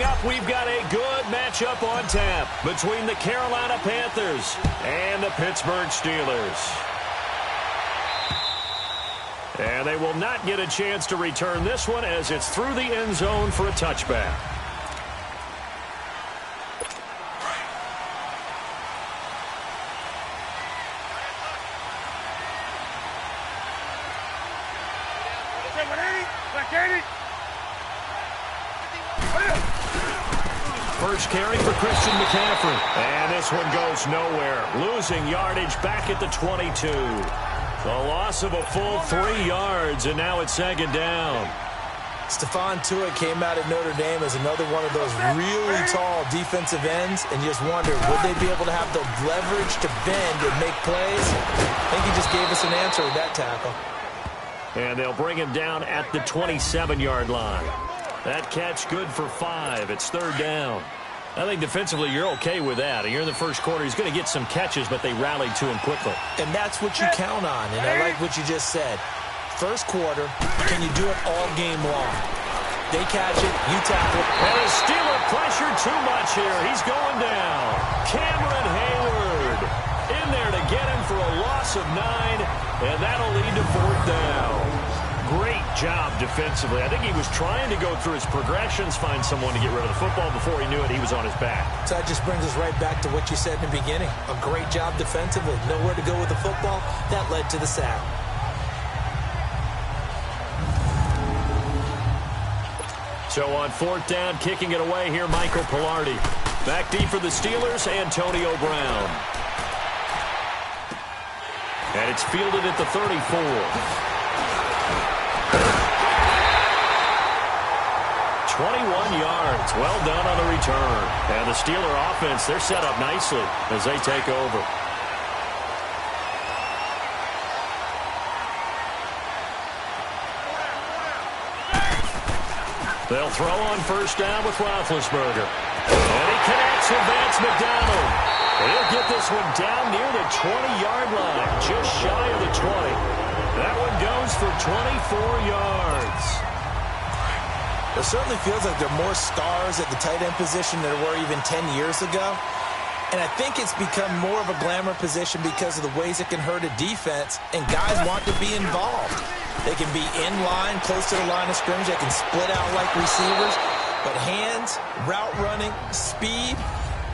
Coming up, we've got a good matchup on tap between the Carolina Panthers and the Pittsburgh Steelers. And they will not get a chance to return this one as it's through the end zone for a touchback. First carry for Christian McCaffrey. And this one goes nowhere. Losing yardage back at the 22. The loss of a full 3 yards, and now it's second down. Stephon Tuitt came out of Notre Dame as another one of those really tall defensive ends, and you just wonder, would they be able to have the leverage to bend and make plays? I think he just gave us an answer with that tackle. And they'll bring him down at the 27-yard line. That catch good for 5. It's third down. I think defensively you're okay with that. You're in the first quarter. He's going to get some catches, but they rallied to him quickly. And that's what you count on, and I like what you just said. First quarter, can you do it all game long? They catch it, you tackle. And a Steeler pressure too much here. He's going down. Cameron Hayward in there to get him for a loss of 9, and that'll lead to fourth down. Great job defensively. I think he was trying to go through his progressions, find someone to get rid of the football. Before he knew it, he was on his back. So that just brings us right back to what you said in the beginning. A great job defensively. Nowhere to go with the football. That led to the sack. So on fourth down, kicking it away here, Michael Pilardi. Back deep for the Steelers, Antonio Brown. And it's fielded at the 34. 21 yards. Well done on the return. And the Steeler offense, they're set up nicely as they take over. They'll throw on first down with Roethlisberger. And he connects with Vance McDonald. He'll get this one down near the 20-yard line, just shy of the 20. That one goes for 24 yards. It certainly feels like there are more stars at the tight end position than there were even 10 years ago. And I think it's become more of a glamour position because of the ways it can hurt a defense, and guys want to be involved. They can be in line, close to the line of scrimmage. They can split out like receivers. But hands, route running, speed,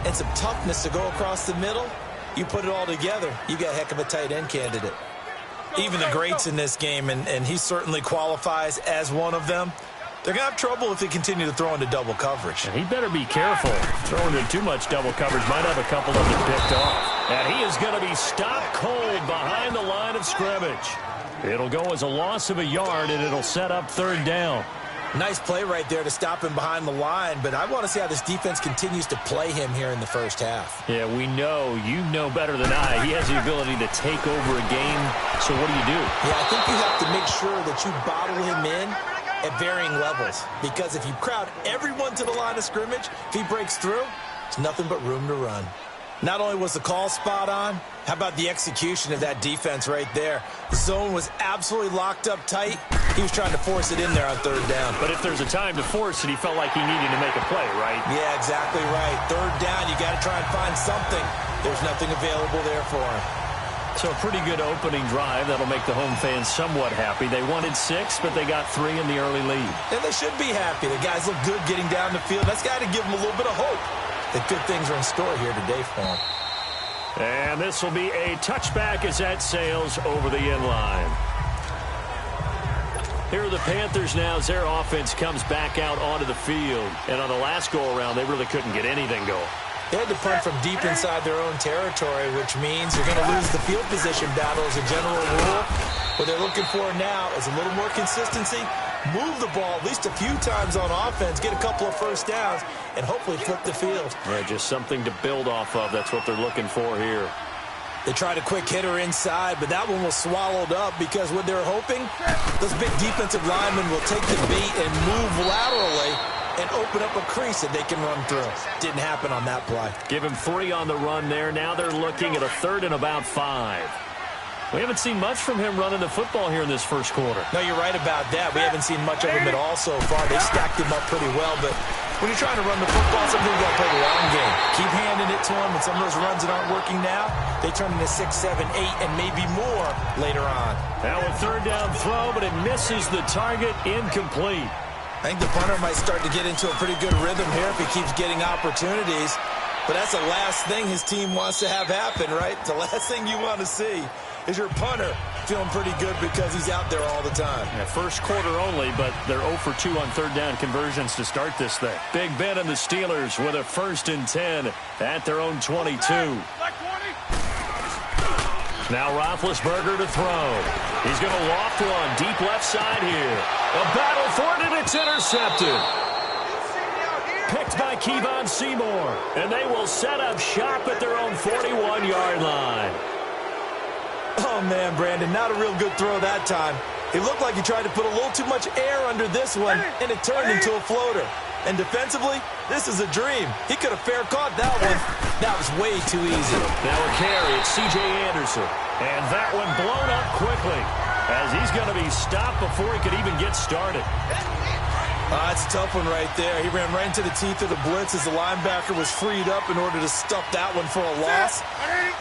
and some toughness to go across the middle, you put it all together, you got a heck of a tight end candidate. Even the greats in this game, and he certainly qualifies as one of them, they're going to have trouble if they continue to throw into double coverage. And he better be careful. Throwing into too much double coverage might have a couple of them picked off. And he is going to be stopped cold behind the line of scrimmage. It'll go as a loss of a yard, and it'll set up third down. Nice play right there to stop him behind the line, but I want to see how this defense continues to play him here in the first half. Yeah, we know. You know better than I. He has the ability to take over a game, so what do you do? Yeah, I think you have to make sure that you bottle him in at varying levels, because if you crowd everyone to the line of scrimmage, if he breaks through, it's nothing but room to run. Not only was the call spot on, how about the execution of that defense right there? The zone was absolutely locked up tight. He was trying to force it in there on third down. But if there's a time to force it, he felt like he needed to make a play, right? Yeah, exactly right. Third down, you got to try and find something. There's nothing available there for him. So a pretty good opening drive. That'll make the home fans somewhat happy. They wanted 6, but they got 3 in the early lead. And they should be happy. The guys look good getting down the field. That's got to give them a little bit of hope that good things are in store here today for them. And this will be a touchback as that sails over the end line. Here are the Panthers now as their offense comes back out onto the field. And on the last go-around, they really couldn't get anything going. They had to punt from deep inside their own territory, which means you're going to lose the field position battle as a general rule. What they're looking for now is a little more consistency, move the ball at least a few times on offense, get a couple of first downs, and hopefully flip the field. Yeah, just something to build off of. That's what they're looking for here. They tried a quick hitter inside, but that one was swallowed up because what they're hoping, those big defensive linemen will take the beat and move laterally and open up a crease that they can run through. Didn't happen on that play. Give him 3 on the run there. Now they're looking at a 3rd and about 5. We haven't seen much from him running the football here in this first quarter. No, you're right about that. We haven't seen much of him at all so far. They stacked him up pretty well, but When you're trying to run the football, sometimes you got to play the long game. Keep handing it to them, and some of those runs that aren't working now, they turn into 6, 7, 8, and maybe more later on. Now a third down throw, but it misses the target, incomplete. I think the punter might start to get into a pretty good rhythm here if he keeps getting opportunities. But that's the last thing his team wants to have happen, right? The last thing you want to see is your punter feeling pretty good because he's out there all the time. Yeah, first quarter only, but they're 0 for 2 on third down conversions to start this thing. Big Ben and the Steelers with a 1st and 10 at their own 22. Now Roethlisberger to throw. He's going to loft one deep left side here. A battle for it, and it's intercepted. Picked by Kevon Seymour, and they will set up shop at their own 41-yard line. Oh, man, Brandon, not a real good throw that time. It looked like he tried to put a little too much air under this one, and it turned into a floater. And defensively, this is a dream. He could have fair caught that one. That was way too easy. Now a carry, it's C.J. Anderson. And that one blown up quickly as he's going to be stopped before he could even get started. That's a tough one right there. He ran right into the teeth of the blitz as the linebacker was freed up in order to stuff that one for a loss.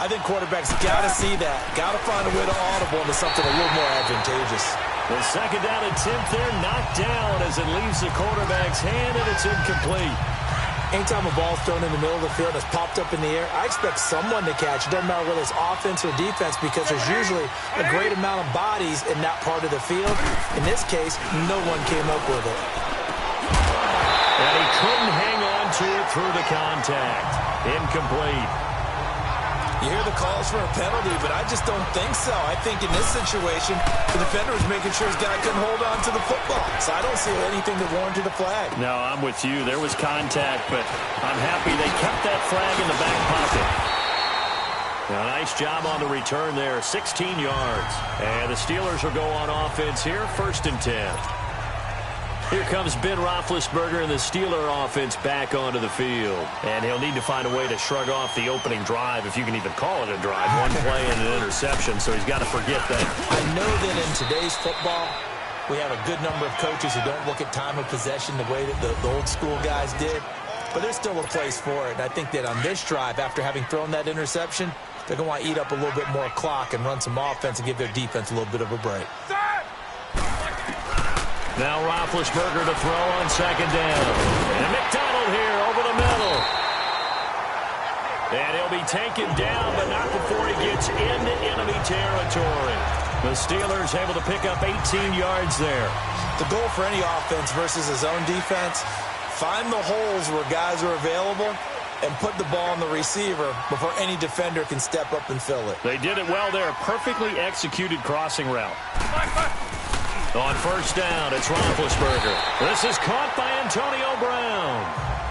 I think quarterbacks got to see that. Got to find a way to audible into something a little more advantageous. The second down attempt there knocked down as it leaves the quarterback's hand, and it's incomplete. Anytime a ball's thrown in the middle of the field and it's popped up in the air, I expect someone to catch. It doesn't matter whether it's offense or defense because there's usually a great amount of bodies in that part of the field. In this case, no one came up with it. And he couldn't hang on to it through the contact. Incomplete. You hear the calls for a penalty, but I just don't think so. I think in this situation, the defender was making sure his guy couldn't hold on to the football. So I don't see anything that warranted a flag. No, I'm with you. There was contact, but I'm happy they kept that flag in the back pocket. Now, nice job on the return there, 16 yards. And the Steelers will go on offense here, 1st and 10. Here comes Ben Roethlisberger and the Steeler offense back onto the field. And he'll need to find a way to shrug off the opening drive, if you can even call it a drive. One play and an interception, so he's got to forget that. I know that in today's football, we have a good number of coaches who don't look at time of possession the way that the old school guys did. But there's still a place for it. And I think that on this drive, after having thrown that interception, they're going to want to eat up a little bit more clock and run some offense and give their defense a little bit of a break. Now Roethlisberger to throw on 2nd down. And McDonald here over the middle. And he'll be taken down, but not before he gets into enemy territory. The Steelers able to pick up 18 yards there. The goal for any offense versus a zone defense, find the holes where guys are available and put the ball on the receiver before any defender can step up and fill it. They did it well there. Perfectly executed crossing route. On 1st down, it's Roethlisberger. This is caught by Antonio Brown.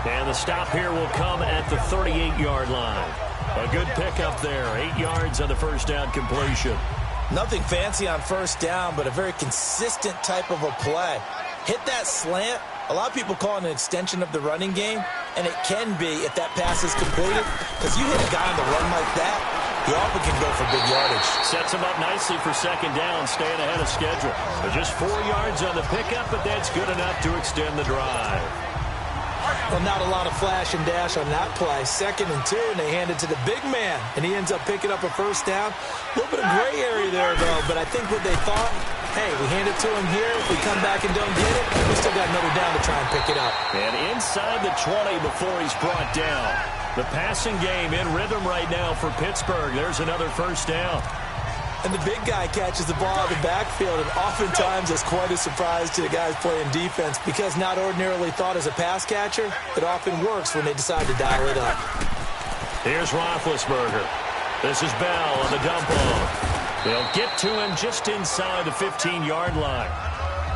And the stop here will come at the 38-yard line. A good pickup there. 8 yards on the 1st down completion. Nothing fancy on 1st down, but a very consistent type of a play. Hit that slant. A lot of people call it an extension of the running game, and it can be if that pass is completed, because you hit a guy on the run like that, he often can go for big yardage. Sets him up nicely for 2nd down, staying ahead of schedule. But just 4 yards on the pickup, but that's good enough to extend the drive. Well, not a lot of flash and dash on that play. 2nd and 2, and they hand it to the big man, and he ends up picking up a 1st down. A little bit of gray area there, though, but I think what they thought, hey, we hand it to him here. If we come back and don't get it, we still got another down to try and pick it up. And inside the 20 before he's brought down. The passing game in rhythm right now for Pittsburgh. There's another 1st down. And the big guy catches the ball out of the backfield, and oftentimes it's quite a surprise to the guys playing defense because not ordinarily thought as a pass catcher, it often works when they decide to dial it up. Here's Roethlisberger. This is Bell on the dump off. They'll get to him just inside the 15-yard line.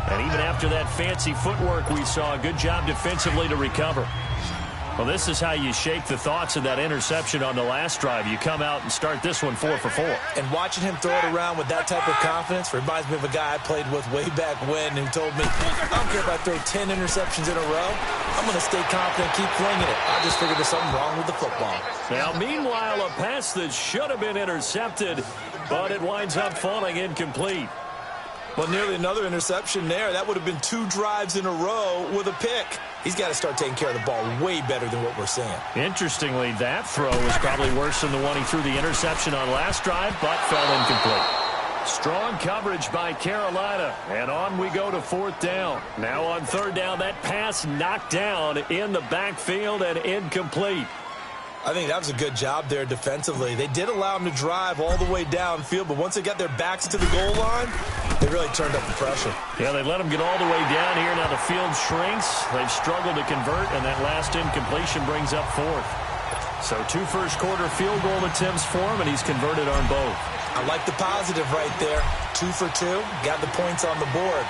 And even after that fancy footwork we saw, a good job defensively to recover. Well, this is how you shake the thoughts of that interception on the last drive. You come out and start this one 4 for 4. And watching him throw it around with that type of confidence reminds me of a guy I played with way back when who told me, I don't care if I throw 10 interceptions in a row. I'm going to stay confident, keep flinging it. I just figured there's something wrong with the football. Now, meanwhile, a pass that should have been intercepted, but it winds up falling incomplete. Well, nearly another interception there. That would have been 2 drives in a row with a pick. He's got to start taking care of the ball way better than what we're seeing. Interestingly, that throw was probably worse than the one he threw the interception on last drive, but fell incomplete. Strong coverage by Carolina, and on we go to fourth down. Now on third down, that pass knocked down in the backfield and incomplete. I think that was a good job there defensively. They did allow him to drive all the way downfield, but once they got their backs to the goal line, they really turned up the pressure. Yeah, they let him get all the way down here. Now the field shrinks. They've struggled to convert, and that last incompletion brings up fourth. So 2 first-quarter field goal attempts for him, and he's converted on both. I like the positive right there. 2 for 2, got the points on the board.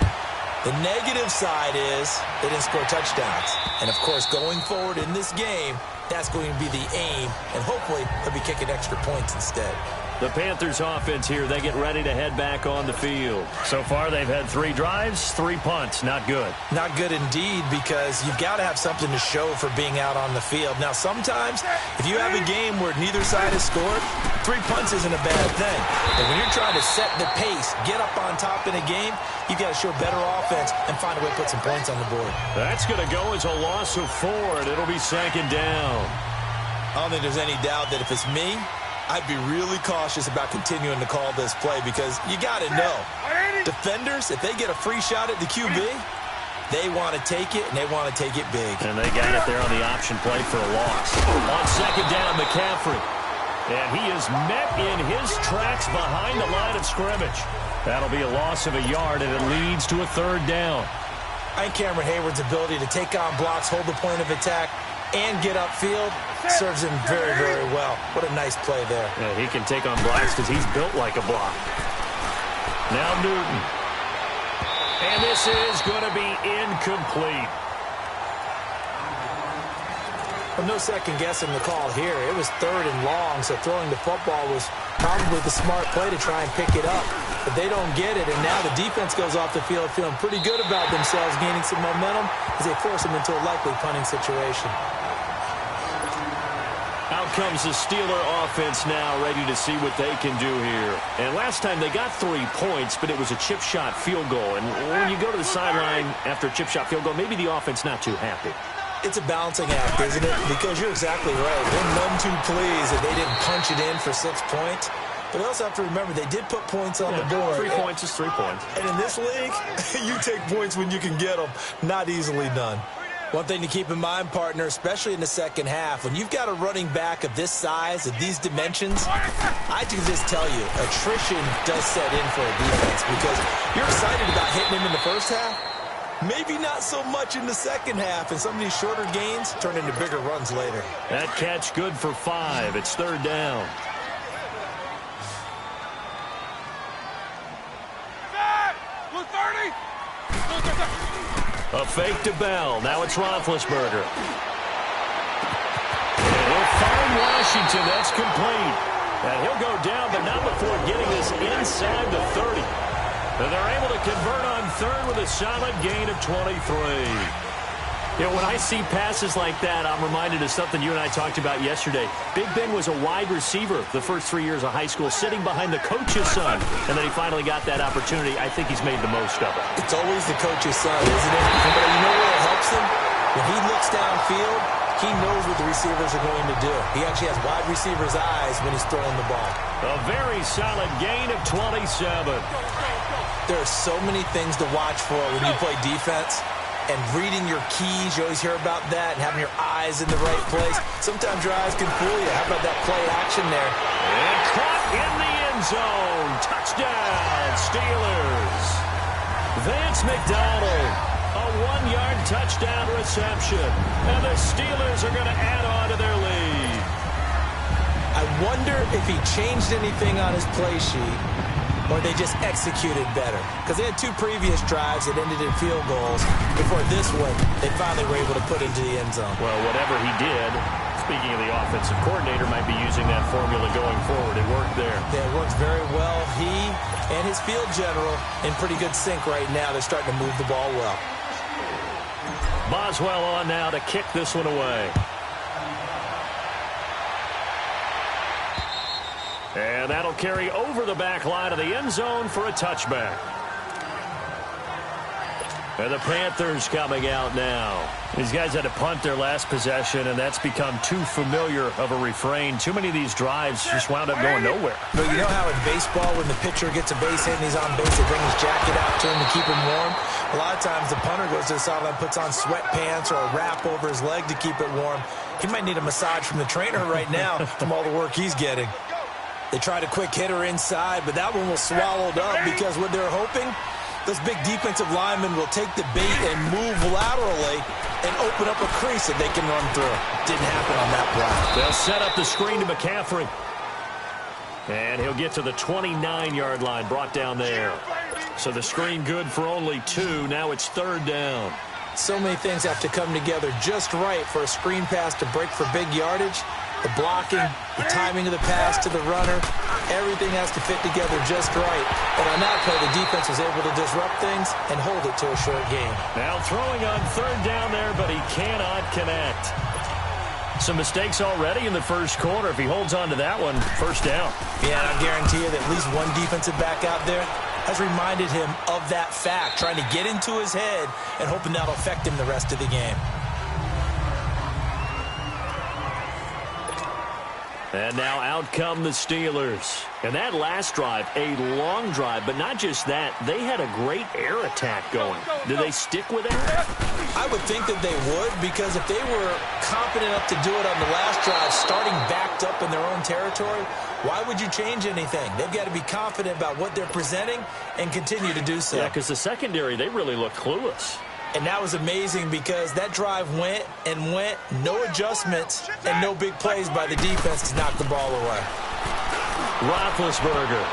The negative side is they didn't score touchdowns. And, of course, going forward in this game, that's going to be the aim, and hopefully he'll be kicking extra points instead. The Panthers offense here, they get ready to head back on the field. So far, they've had 3 drives, 3 punts. Not good. Not good indeed, because you've got to have something to show for being out on the field. Now, sometimes, if you have a game where neither side has scored, 3 punts isn't a bad thing. But when you're trying to set the pace, get up on top in a game, you've got to show better offense and find a way to put some points on the board. That's going to go as a loss of 4, and it'll be 2nd down. I don't think there's any doubt that if it's me, I'd be really cautious about continuing to call this play, because you got to know, defenders, if they get a free shot at the QB, they want to take it, and they want to take it big. And they got it there on the option play for a loss. On 2nd down, McCaffrey. And he is met in his tracks behind the line of scrimmage. That'll be a loss of a yard, and it leads to a 3rd down. I think Cameron Hayward's ability to take on blocks, hold the point of attack, and get upfield serves him very, very well. What a nice play there. Yeah, he can take on blocks because he's built like a block. Now Newton. And this is going to be incomplete. Well, no second guessing the call here. It was 3rd and long, so throwing the football was probably the smart play to try and pick it up. But they don't get it, and now the defense goes off the field feeling pretty good about themselves, gaining some momentum as they force them into a likely punting situation. Out comes the Steeler offense now, ready to see what they can do here. And last time they got 3 points, but it was a chip shot field goal. And when you go to the sideline after a chip shot field goal, maybe the offense not too happy. It's a balancing act, isn't it? Because you're exactly right. They're too pleased that they didn't punch it in for 6 points. But you also have to remember, they did put points on the board. 3 points is 3 points. And in this league, you take points when you can get them. Not easily done. One thing to keep in mind, partner, especially in the second half, when you've got a running back of this size, of these dimensions, I can just tell you, attrition does set in for a defense, because you're excited about hitting him in the first half. Maybe not so much in the second half, and some of these shorter gains turn into bigger runs later. That catch good for 5. It's 3rd down. A fake to Bell. Now it's Roethlisberger. And he'll find Washington. That's complete. And he'll go down, but not before getting this inside the 30. And they're able to convert on 3rd with a solid gain of 23. You know, when I see passes like that, I'm reminded of something you and I talked about yesterday. Big Ben was a wide receiver the first 3 years of high school, sitting behind the coach's son, and then he finally got that opportunity. I think he's made the most of it. It's always the coach's son, isn't it? But you know where it helps him? When he looks downfield, he knows what the receivers are going to do. He actually has wide receivers' eyes when he's throwing the ball. A very solid gain of 27. There are so many things to watch for when you play defense. And reading your keys, you always hear about that, and having your eyes in the right place. Sometimes your eyes can fool you. How about that play action there? And caught in the end zone. Touchdown, Steelers. Vance McDonald, a 1-yard touchdown reception. And the Steelers are going to add on to their lead. I wonder if he changed anything on his play sheet, or they just executed better. Because they had 2 previous drives that ended in field goals. Before this one, they finally were able to put into the end zone. Well, whatever he did, speaking of the offensive coordinator, might be using that formula going forward. It worked there. Yeah, it works very well. He and his field general in pretty good sync right now. They're starting to move the ball well. Boswell on now to kick this one away. And that'll carry over the back line of the end zone for a touchback. And the Panthers coming out now. These guys had to punt their last possession, and that's become too familiar of a refrain. Too many of these drives just wound up going nowhere. But you know how in baseball, when the pitcher gets a base hit and he's on base, they bring his jacket out to him to keep him warm? A lot of times the punter goes to the sideline, puts on sweatpants or a wrap over his leg to keep it warm. He might need a massage from the trainer right now from all the work he's getting. They tried a quick hitter inside, but that one was swallowed up because what they're hoping, those big defensive linemen will take the bait and move laterally and open up a crease that they can run through. Didn't happen on that play. They'll set up the screen to McCaffrey. And he'll get to the 29-yard line, brought down there. So the screen good for only 2. Now it's 3rd down. So many things have to come together just right for a screen pass to break for big yardage. The blocking, the timing of the pass to the runner, everything has to fit together just right. And on that play, the defense was able to disrupt things and hold it to a short game. Now throwing on 3rd down there, but he cannot connect. Some mistakes already in the first quarter. If he holds on to that one, 1st down. Yeah, I guarantee you that at least one defensive back out there has reminded him of that fact, trying to get into his head and hoping that'll affect him the rest of the game. And now out come the Steelers. And that last drive, a long drive, but not just that. They had a great air attack going. Did they stick with it? I would think that they would, because if they were confident enough to do it on the last drive, starting backed up in their own territory, why would you change anything? They've got to be confident about what they're presenting and continue to do so. Yeah, because the secondary, they really looked clueless. And that was amazing because that drive went and went, no adjustments and no big plays by the defense to knock the ball away. Roethlisberger,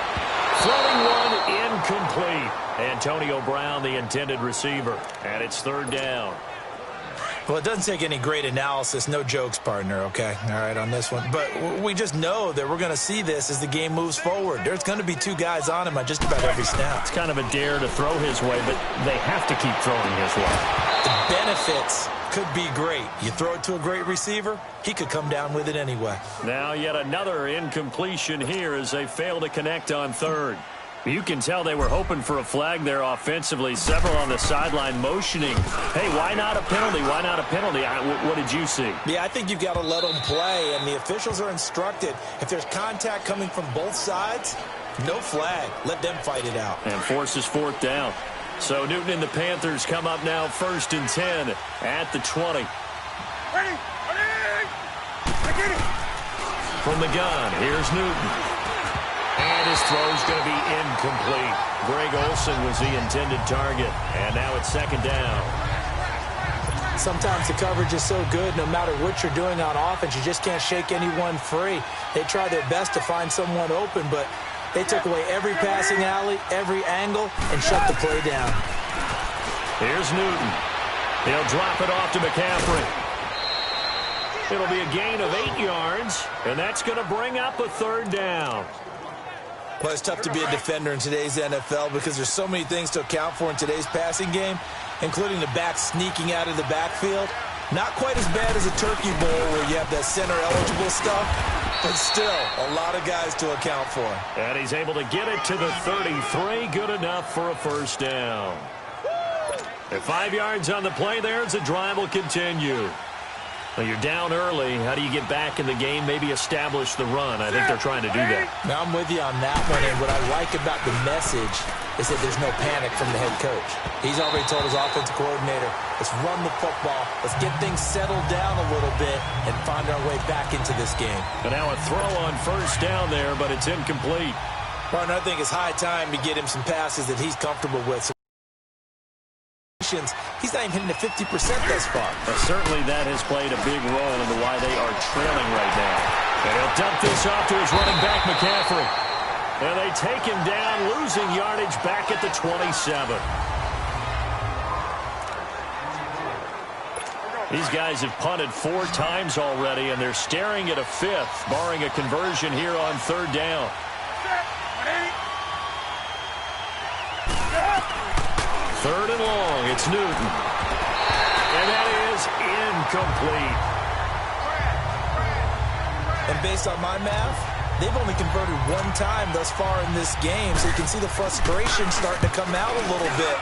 floating one, incomplete. Antonio Brown, the intended receiver, and it's 3rd down. Well, it doesn't take any great analysis. No jokes, partner, okay? All right, on this one. But we just know that we're going to see this as the game moves forward. There's going to be 2 guys on him on just about every snap. It's kind of a dare to throw his way, but they have to keep throwing his way. The benefits could be great. You throw it to a great receiver, he could come down with it anyway. Now yet another incompletion here as they fail to connect on 3rd. You can tell they were hoping for a flag there offensively. Several on the sideline motioning. Hey, why not a penalty? Why not a penalty? What did you see? Yeah, I think you've got to let them play, and the officials are instructed. If there's contact coming from both sides, no flag. Let them fight it out. And forces 4th down. So Newton and the Panthers come up now 1st and 10 at the 20. Ready! From the gun, here's Newton. And his throw's going to be incomplete. Greg Olsen was the intended target. And now it's 2nd down. Sometimes the coverage is so good, no matter what you're doing on offense, you just can't shake anyone free. They try their best to find someone open, but they took away every passing alley, every angle, and shut the play down. Here's Newton. He'll drop it off to McCaffrey. It'll be a gain of 8 yards, and that's going to bring up a 3rd down. Well, it's tough to be a defender in today's NFL because there's so many things to account for in today's passing game, including the back sneaking out of the backfield. Not quite as bad as a turkey bowl where you have that center-eligible stuff, but still a lot of guys to account for. And he's able to get it to the 33. Good enough for a 1st down. At 5 yards on the play there as the drive will continue. Well, you're down early. How do you get back in the game? Maybe establish the run. I think they're trying to do that. Now, I'm with you on that one, and what I like about the message is that there's no panic from the head coach. He's already told his offensive coordinator, let's run the football, let's get things settled down a little bit and find our way back into this game. And now a throw on 1st down there, but it's incomplete. Partner, I think it's high time to get him some passes that he's comfortable with. He's not even hitting the 50% thus far. Well, certainly that has played a big role into why they are trailing right now. And he'll dump this off to his running back, McCaffrey. And they take him down, losing yardage back at the 27. These guys have punted 4 times already, and they're staring at a 5th, barring a conversion here on 3rd down. 3rd and long, it's Newton. And that is incomplete. And based on my math, they've only converted 1 time thus far in this game, so you can see the frustration starting to come out a little bit.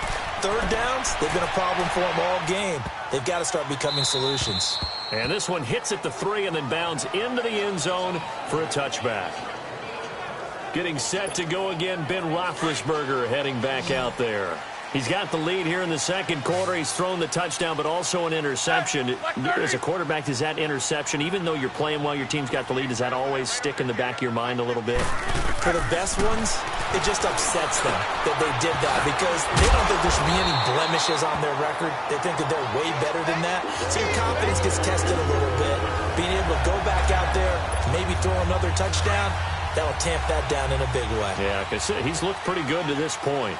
third downs, they've been a problem for them all game. They've got to start becoming solutions. And this one hits at the 3 and then bounds into the end zone for a touchback. Getting set to go again, Ben Roethlisberger heading back out there. He's got the lead here in the second quarter. He's thrown the touchdown, but also an interception. As a quarterback, does that interception, even though you're playing while your team's got the lead, does that always stick in the back of your mind a little bit? For the best ones, it just upsets them that they did that because they don't think there should be any blemishes on their record. They think that they're way better than that. So your confidence gets tested a little bit. Being able to go back out there, maybe throw another touchdown, that'll tamp that down in a big way. Yeah, because he's looked pretty good to this point.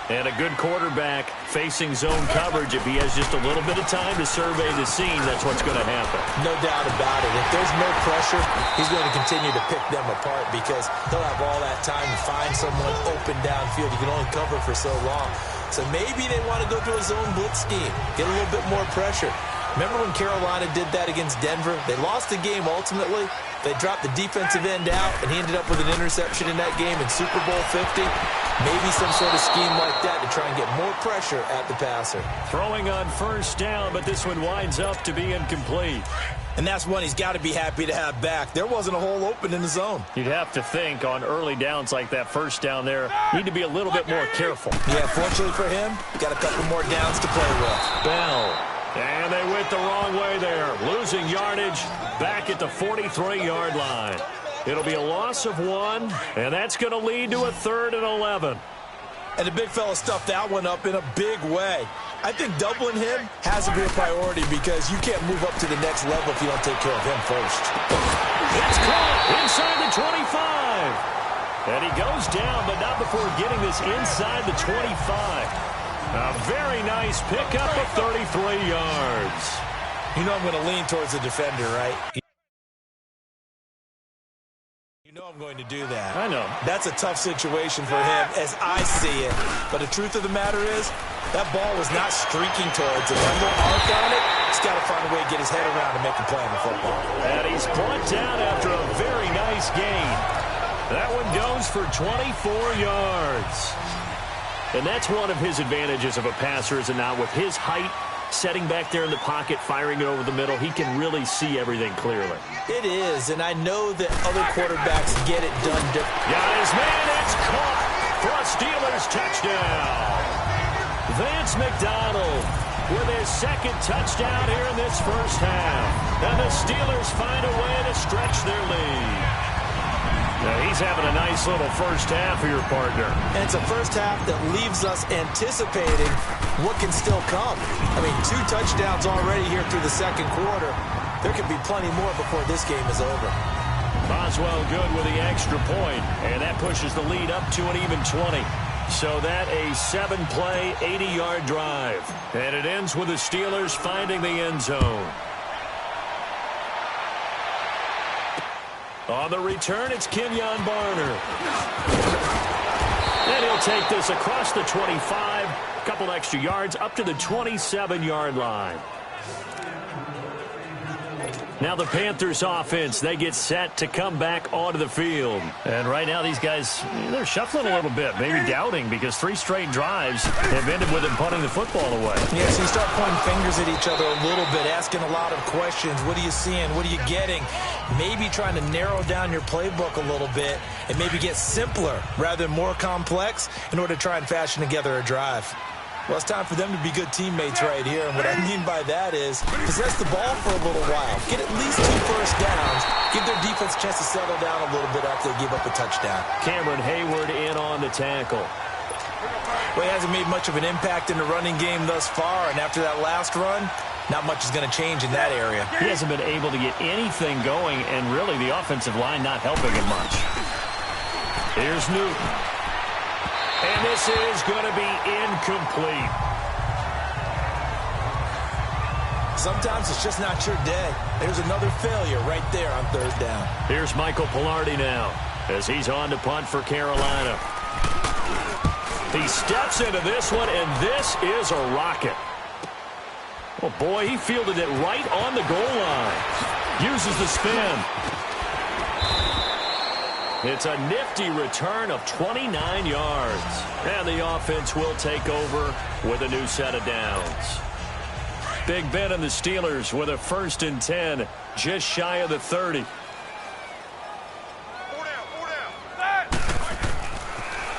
And a good quarterback facing zone coverage. If he has just a little bit of time to survey the scene, that's what's going to happen. No doubt about it. If there's no pressure, he's going to continue to pick them apart because he'll have all that time to find someone open downfield. You can only cover for so long. So maybe they want to go to a zone blitz scheme, get a little bit more pressure. Remember when Carolina did that against Denver? They lost the game ultimately. They dropped the defensive end out, and he ended up with an interception in that game in Super Bowl 50. Maybe some sort of scheme like that to try and get more pressure at the passer. Throwing on first down, but this one winds up to be incomplete. And that's one he's got to be happy to have back. There wasn't a hole open in the zone. You'd have to think on early downs like that first down there, need to be a little bit more careful. Yeah, fortunately for him, got a couple more downs to play with. Bell. And they went the wrong way there. Losing yardage back at the 43-yard line. It'll be a loss of 1, and that's going to lead to a 3rd and 11. And the big fella stuffed that one up in a big way. I think doubling him has to be a priority because you can't move up to the next level if you don't take care of him first. It's caught inside the 25. And he goes down, but not before getting this inside the 25. A very nice pickup of 33 yards. You know I'm going to lean towards the defender, right? You know I'm going to do that. I know. That's a tough situation for him as I see it. But the truth of the matter is, that ball was not streaking towards him. That little arc on it, he's got to find a way to get his head around and make a play on the football. And he's brought down after a very nice gain. That one goes for 24 yards. And that's one of his advantages of a passer, is it not? With his height, setting back there in the pocket, firing it over the middle, he can really see everything clearly. It is, and I know that other quarterbacks get it done different. Got his man, it's caught for a Steelers touchdown. Vance McDonald with his second touchdown here in this first half. And the Steelers find a way to stretch their lead. Now he's having a nice little first half for your partner. And it's a first half that leaves us anticipating what can still come. I mean, 2 touchdowns already here through the second quarter. There could be plenty more before this game is over. Boswell good with the extra point, and that pushes the lead up to an even 20. So that a 7-play, 80-yard drive. And it ends with the Steelers finding the end zone. On the return, it's Kenyon Barner. And he'll take this across the 25, a couple extra yards, up to the 27-yard line. Now the Panthers offense, they get set to come back onto the field. And right now these guys, they're shuffling a little bit, maybe doubting, because 3 straight drives have ended with them punting the football away. Yeah, so you start pointing fingers at each other a little bit, asking a lot of questions. What are you seeing? What are you getting? Maybe trying to narrow down your playbook a little bit and maybe get simpler rather than more complex in order to try and fashion together a drive. Well, it's time for them to be good teammates right here. And what I mean by that is possess the ball for a little while. Get at least 2 first downs. Give their defense a chance to settle down a little bit after they give up a touchdown. Cameron Hayward in on the tackle. Well, he hasn't made much of an impact in the running game thus far. And after that last run, not much is going to change in that area. He hasn't been able to get anything going, and really the offensive line not helping him much. Here's Newton. And this is going to be incomplete. Sometimes it's just not your day. There's another failure right there on 3rd down. Here's Michael Pilardi now as he's on to punt for Carolina. He steps into this one, and this is a rocket. Oh, boy, he fielded it right on the goal line. Uses the spin. It's a nifty return of 29 yards. And the offense will take over with a new set of downs. Big Ben and the Steelers with a 1st and 10, just shy of the 30.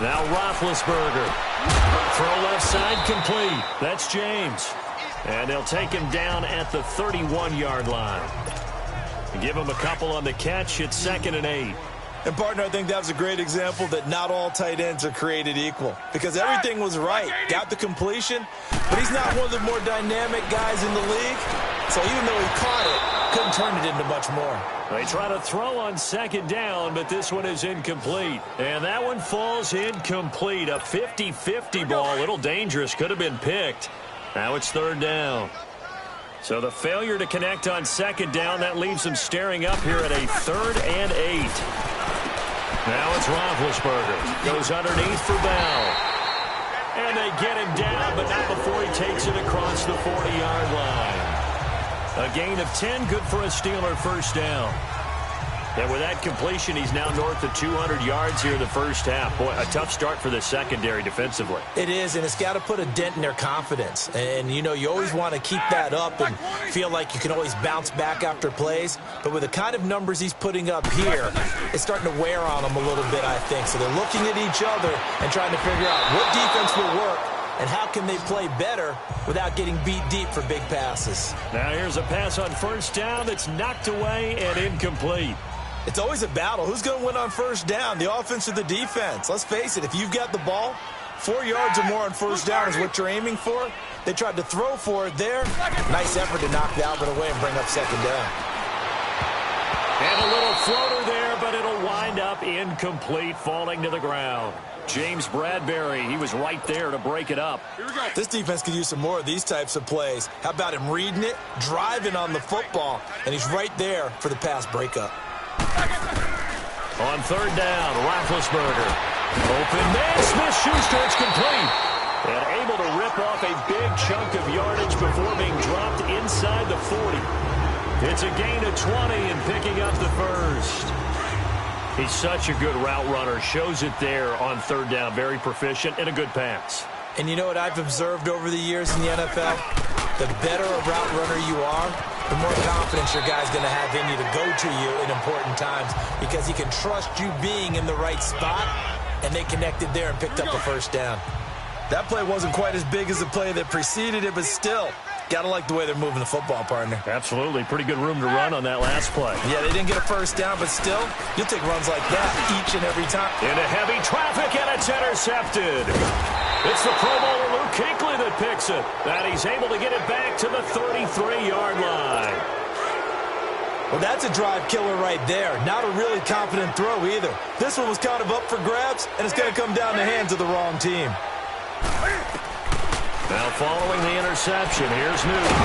Now Roethlisberger. Throw left side complete. That's James. And they'll take him down at the 31-yard line. Give him a couple on the catch. It's 2nd and 8. And, partner, I think that was a great example that not all tight ends are created equal. Because everything was right. Got the completion, but he's not one of the more dynamic guys in the league. So even though he caught it, couldn't turn it into much more. They try to throw on 2nd down, but this one is incomplete. And that one falls incomplete. A 50-50 ball. A little dangerous. Could have been picked. Now it's 3rd down. So the failure to connect on 2nd down, that leaves them staring up here at a 3rd and 8. Now it's Roethlisberger. Goes underneath for Bell. And they get him down, but not before he takes it across the 40-yard line. A gain of 10, good for a Steeler 1st down. And with that completion, he's now north of 200 yards here in the first half. Boy, a tough start for the secondary defensively. It is, and it's got to put a dent in their confidence. And, you know, you always want to keep that up and feel like you can always bounce back after plays. But with the kind of numbers he's putting up here, it's starting to wear on them a little bit, I think. So they're looking at each other and trying to figure out what defense will work and how can they play better without getting beat deep for big passes. Now here's a pass on 1st down that's knocked away and incomplete. It's always a battle. Who's going to win on 1st down, the offense or the defense? Let's face it, if you've got the ball, 4 yards or more on 1st down is what you're aiming for. They tried to throw for it there. Nice effort to knock Dalvin away and bring up 2nd down. And a little floater there, but it'll wind up incomplete, falling to the ground. James Bradbury, he was right there to break it up. Here we go. This defense could use some more of these types of plays. How about him reading it, driving on the football, and he's right there for the pass breakup. On 3rd down, Roethlisberger. Open man, Smith-Schuster, it's complete. And able to rip off a big chunk of yardage before being dropped inside the 40. It's a gain of 20 and picking up the 1st. He's such a good route runner. Shows it there on 3rd down. Very proficient and a good pass. And you know what I've observed over the years in the NFL? The better a route runner you are, the more confidence your guy's going to have in you to go to you in important times because he can trust you being in the right spot, and they connected there and picked up a 1st down. That play wasn't quite as big as the play that preceded it, but still, got to like the way they're moving the football, partner. Absolutely. Pretty good room to run on that last play. Yeah, they didn't get a 1st down, but still, you'll take runs like that each and every time. Into heavy traffic, and it's intercepted. It's the Pro Bowler Luke Kuechly that picks it. And he's able to get it back to the 33-yard line. Well, that's a drive killer right there. Not a really confident throw either. This one was kind of up for grabs, and it's going to come down the hands of the wrong team. Now following the interception, here's Newton.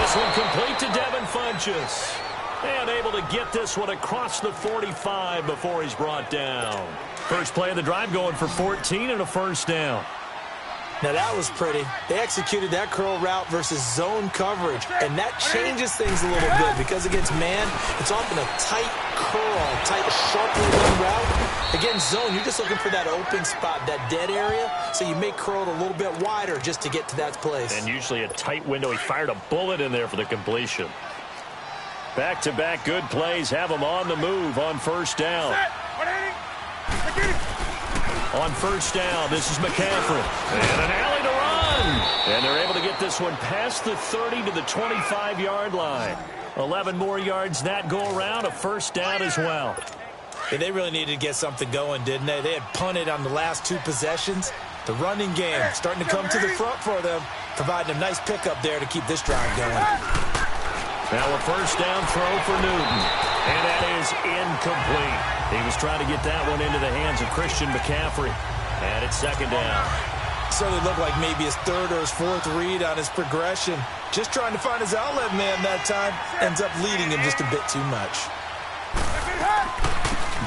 This one complete to Devin Funchess. And able to get this one across the 45 before he's brought down. First play of the drive going for 14 and a 1st down. Now that was pretty. They executed that curl route versus zone coverage, and that changes things a little bit because against man, it's often a tight curl, tight, sharply run route. Against zone, you're just looking for that open spot, that dead area, so you may curl it a little bit wider just to get to that place. And usually a tight window. He fired a bullet in there for the completion. Back-to-back good plays have him on the move on 1st down. On 1st down, this is McCaffrey. And an alley to run. And they're able to get this one past the 30 to the 25-yard line. 11 more yards that go around, a 1st down as well. Yeah, they really needed to get something going, didn't they? They had punted on the last 2 possessions. The running game starting to come to the front for them, providing a nice pickup there to keep this drive going. Now a 1st down throw for Newton. And that is incomplete. He was trying to get that one into the hands of Christian McCaffrey. And it's 2nd down. Certainly looked like maybe his 3rd or his 4th read on his progression. Just trying to find his outlet man that time. Ends up leading him just a bit too much.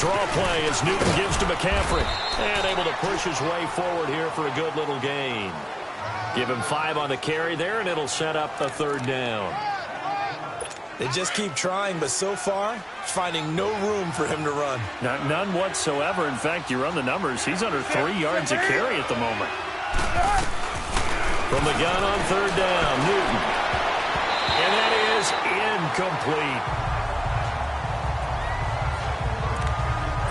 Draw play as Newton gives to McCaffrey. And able to push his way forward here for a good little gain. Give him 5 on the carry there, and it'll set up a 3rd down. They just keep trying, but so far, finding no room for him to run. None whatsoever. In fact, you run the numbers. He's under 3 yards a carry at the moment. From the gun on third down, Newton. And that is incomplete.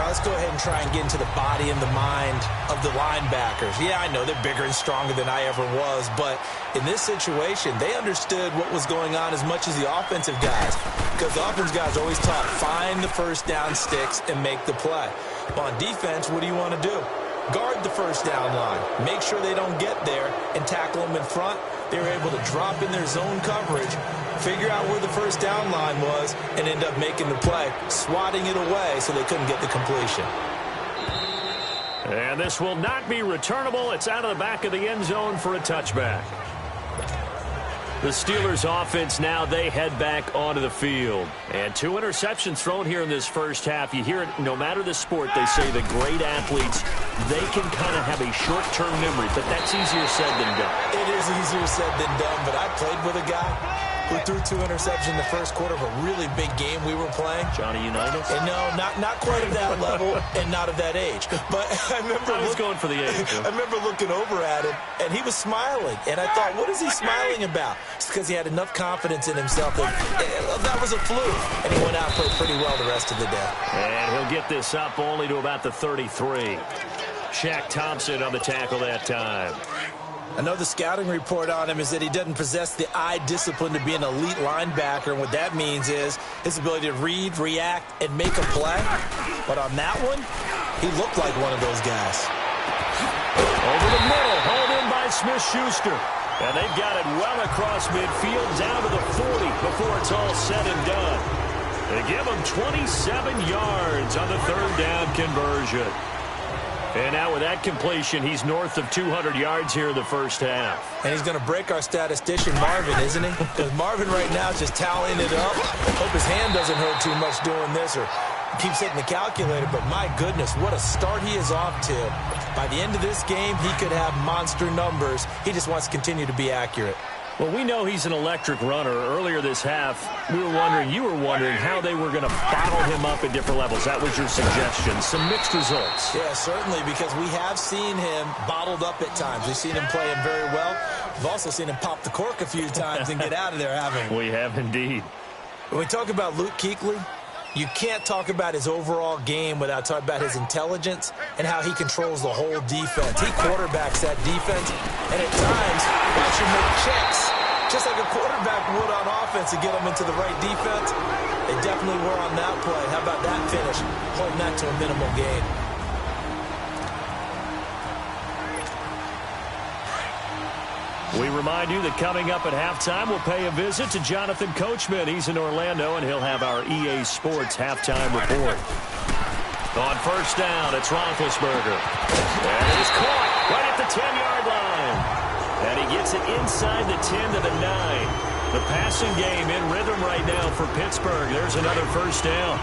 Let's go ahead and try and get into the body and the mind of the linebackers. Yeah, I know they're bigger and stronger than I ever was, but in this situation, they understood what was going on as much as the offensive guys, because the offensive guys always taught, find the first down sticks and make the play. On defense, what do you want to do? Guard the first down line. Make sure they don't get there and tackle them in front. They were able to drop in their zone coverage, figure out where the first down line was, and end up making the play, swatting it away so they couldn't get the completion. And this will not be returnable. It's out of the back of the end zone for a touchback. The Steelers offense now, they head back onto the field. And 2 interceptions thrown here in this first half. You hear it, no matter the sport, they say the great athletes, they can kind of have a short-term memory, but that's easier said than done. It is easier said than done, but I played with a guy who threw 2 interceptions in the first quarter of a really big game we were playing. Johnny Unitas? And no, not quite at that level and not at that age. But I remember going for the age. I remember looking over at him, and he was smiling. And I thought, what is he smiling about? It's because he had enough confidence in himself that was a fluke. And he went out and played pretty well the rest of the day. And he'll get this up only to about the 33. Shaq Thompson on the tackle that time. Another scouting report on him is that he doesn't possess the eye discipline to be an elite linebacker. And what that means is his ability to read, react, and make a play. But on that one, he looked like one of those guys. Over the middle, hauled in by Smith-Schuster. And they've got it well across midfield, down to the 40 before it's all said and done. They give him 27 yards on the third down conversion. And now with that completion, he's north of 200 yards here in the first half. And he's going to break our statistician, Marvin, isn't he? Because Marvin right now is just tallying it up. Hope his hand doesn't hurt too much doing this or keeps hitting the calculator. But my goodness, what a start he is off to. By the end of this game, he could have monster numbers. He just wants to continue to be accurate. Well, we know he's an electric runner. Earlier this half, you were wondering how they were going to bottle him up at different levels. That was your suggestion. Some mixed results. Yeah, certainly, because we have seen him bottled up at times. We've seen him play him very well. We've also seen him pop the cork a few times and get out of there, haven't we? We have indeed. When we talk about Luke Kuechly, you can't talk about his overall game without talking about his intelligence and how he controls the whole defense. He quarterbacks that defense, and at times, watch him make checks, just like a quarterback would on offense to get them into the right defense. They definitely were on that play. How about that finish? Holding that to a minimal gain. We remind you that coming up at halftime, we'll pay a visit to Jonathan Coachman. He's in Orlando, and he'll have our EA Sports halftime report. On first down, it's Roethlisberger. And it is caught right at the 10-yard line. And he gets it inside the 10 to the 9. The passing game in rhythm right now for Pittsburgh. There's another first down.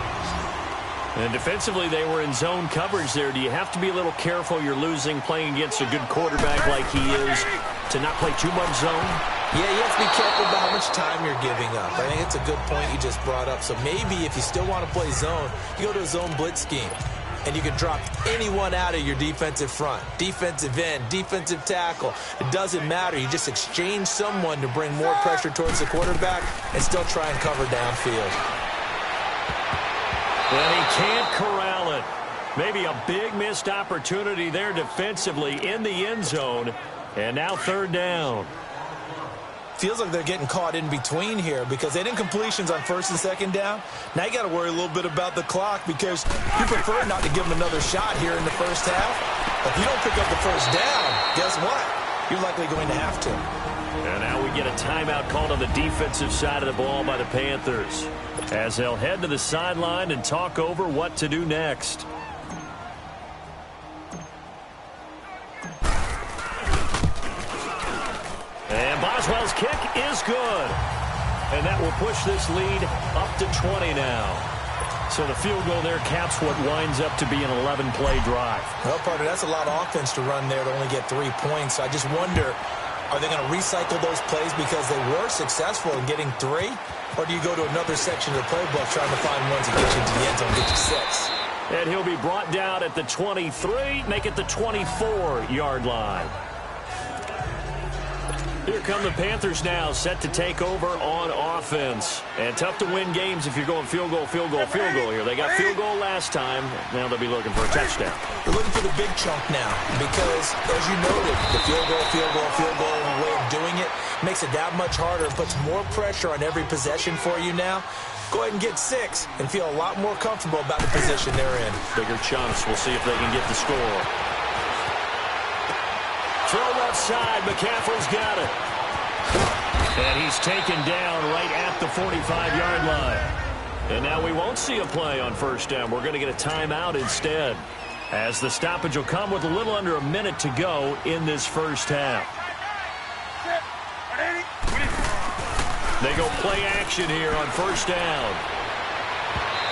And defensively, they were in zone coverage there. Do you have to be a little careful you're losing playing against a good quarterback like he is to not play too much zone? Yeah, you have to be careful about how much time you're giving up. I think it's a good point you just brought up. So maybe if you still want to play zone, you go to a zone blitz scheme. And you can drop anyone out of your defensive front, defensive end, defensive tackle. It doesn't matter. You just exchange someone to bring more pressure towards the quarterback and still try and cover downfield. Well, he can't corral it. Maybe a big missed opportunity there defensively in the end zone. And now third down. Feels like they're getting caught in between here because they didn't completions on first and second down. Now you got to worry a little bit about the clock because you prefer not to give them another shot here in the first half. If you don't pick up the first down, guess what? You're likely going to have to. And now we get a timeout called on the defensive side of the ball by the Panthers as they'll head to the sideline and talk over what to do next. And Boswell's kick is good. And that will push this lead up to 20 now. So the field goal there caps what winds up to be an 11-play drive. Well, partner, that's a lot of offense to run there to only get 3 points. I just wonder Are they going to recycle those plays because they were successful in getting 3? Or do you go to another section of the playbook trying to find ones that get you into the end zone, get you 6? And he'll be brought down at the 23, make it the 24-yard line. Here come the Panthers now, set to take over on offense. And tough to win games if you're going field goal here. They got field goal last time. Now they'll be looking for a touchdown. They're looking for the big chunk now because, as you noted, the field goal way of doing it makes it that much harder and puts more pressure on every possession for you now. Go ahead and get 6 and feel a lot more comfortable about the position they're in. Bigger chunks. We'll see if they can get the score. Throw left side. McCaffrey's got it. And he's taken down right at the 45-yard line. And now we won't see a play on first down. We're going to get a timeout instead, as the stoppage will come with a little under a minute to go in this first half. They go play action here on first down.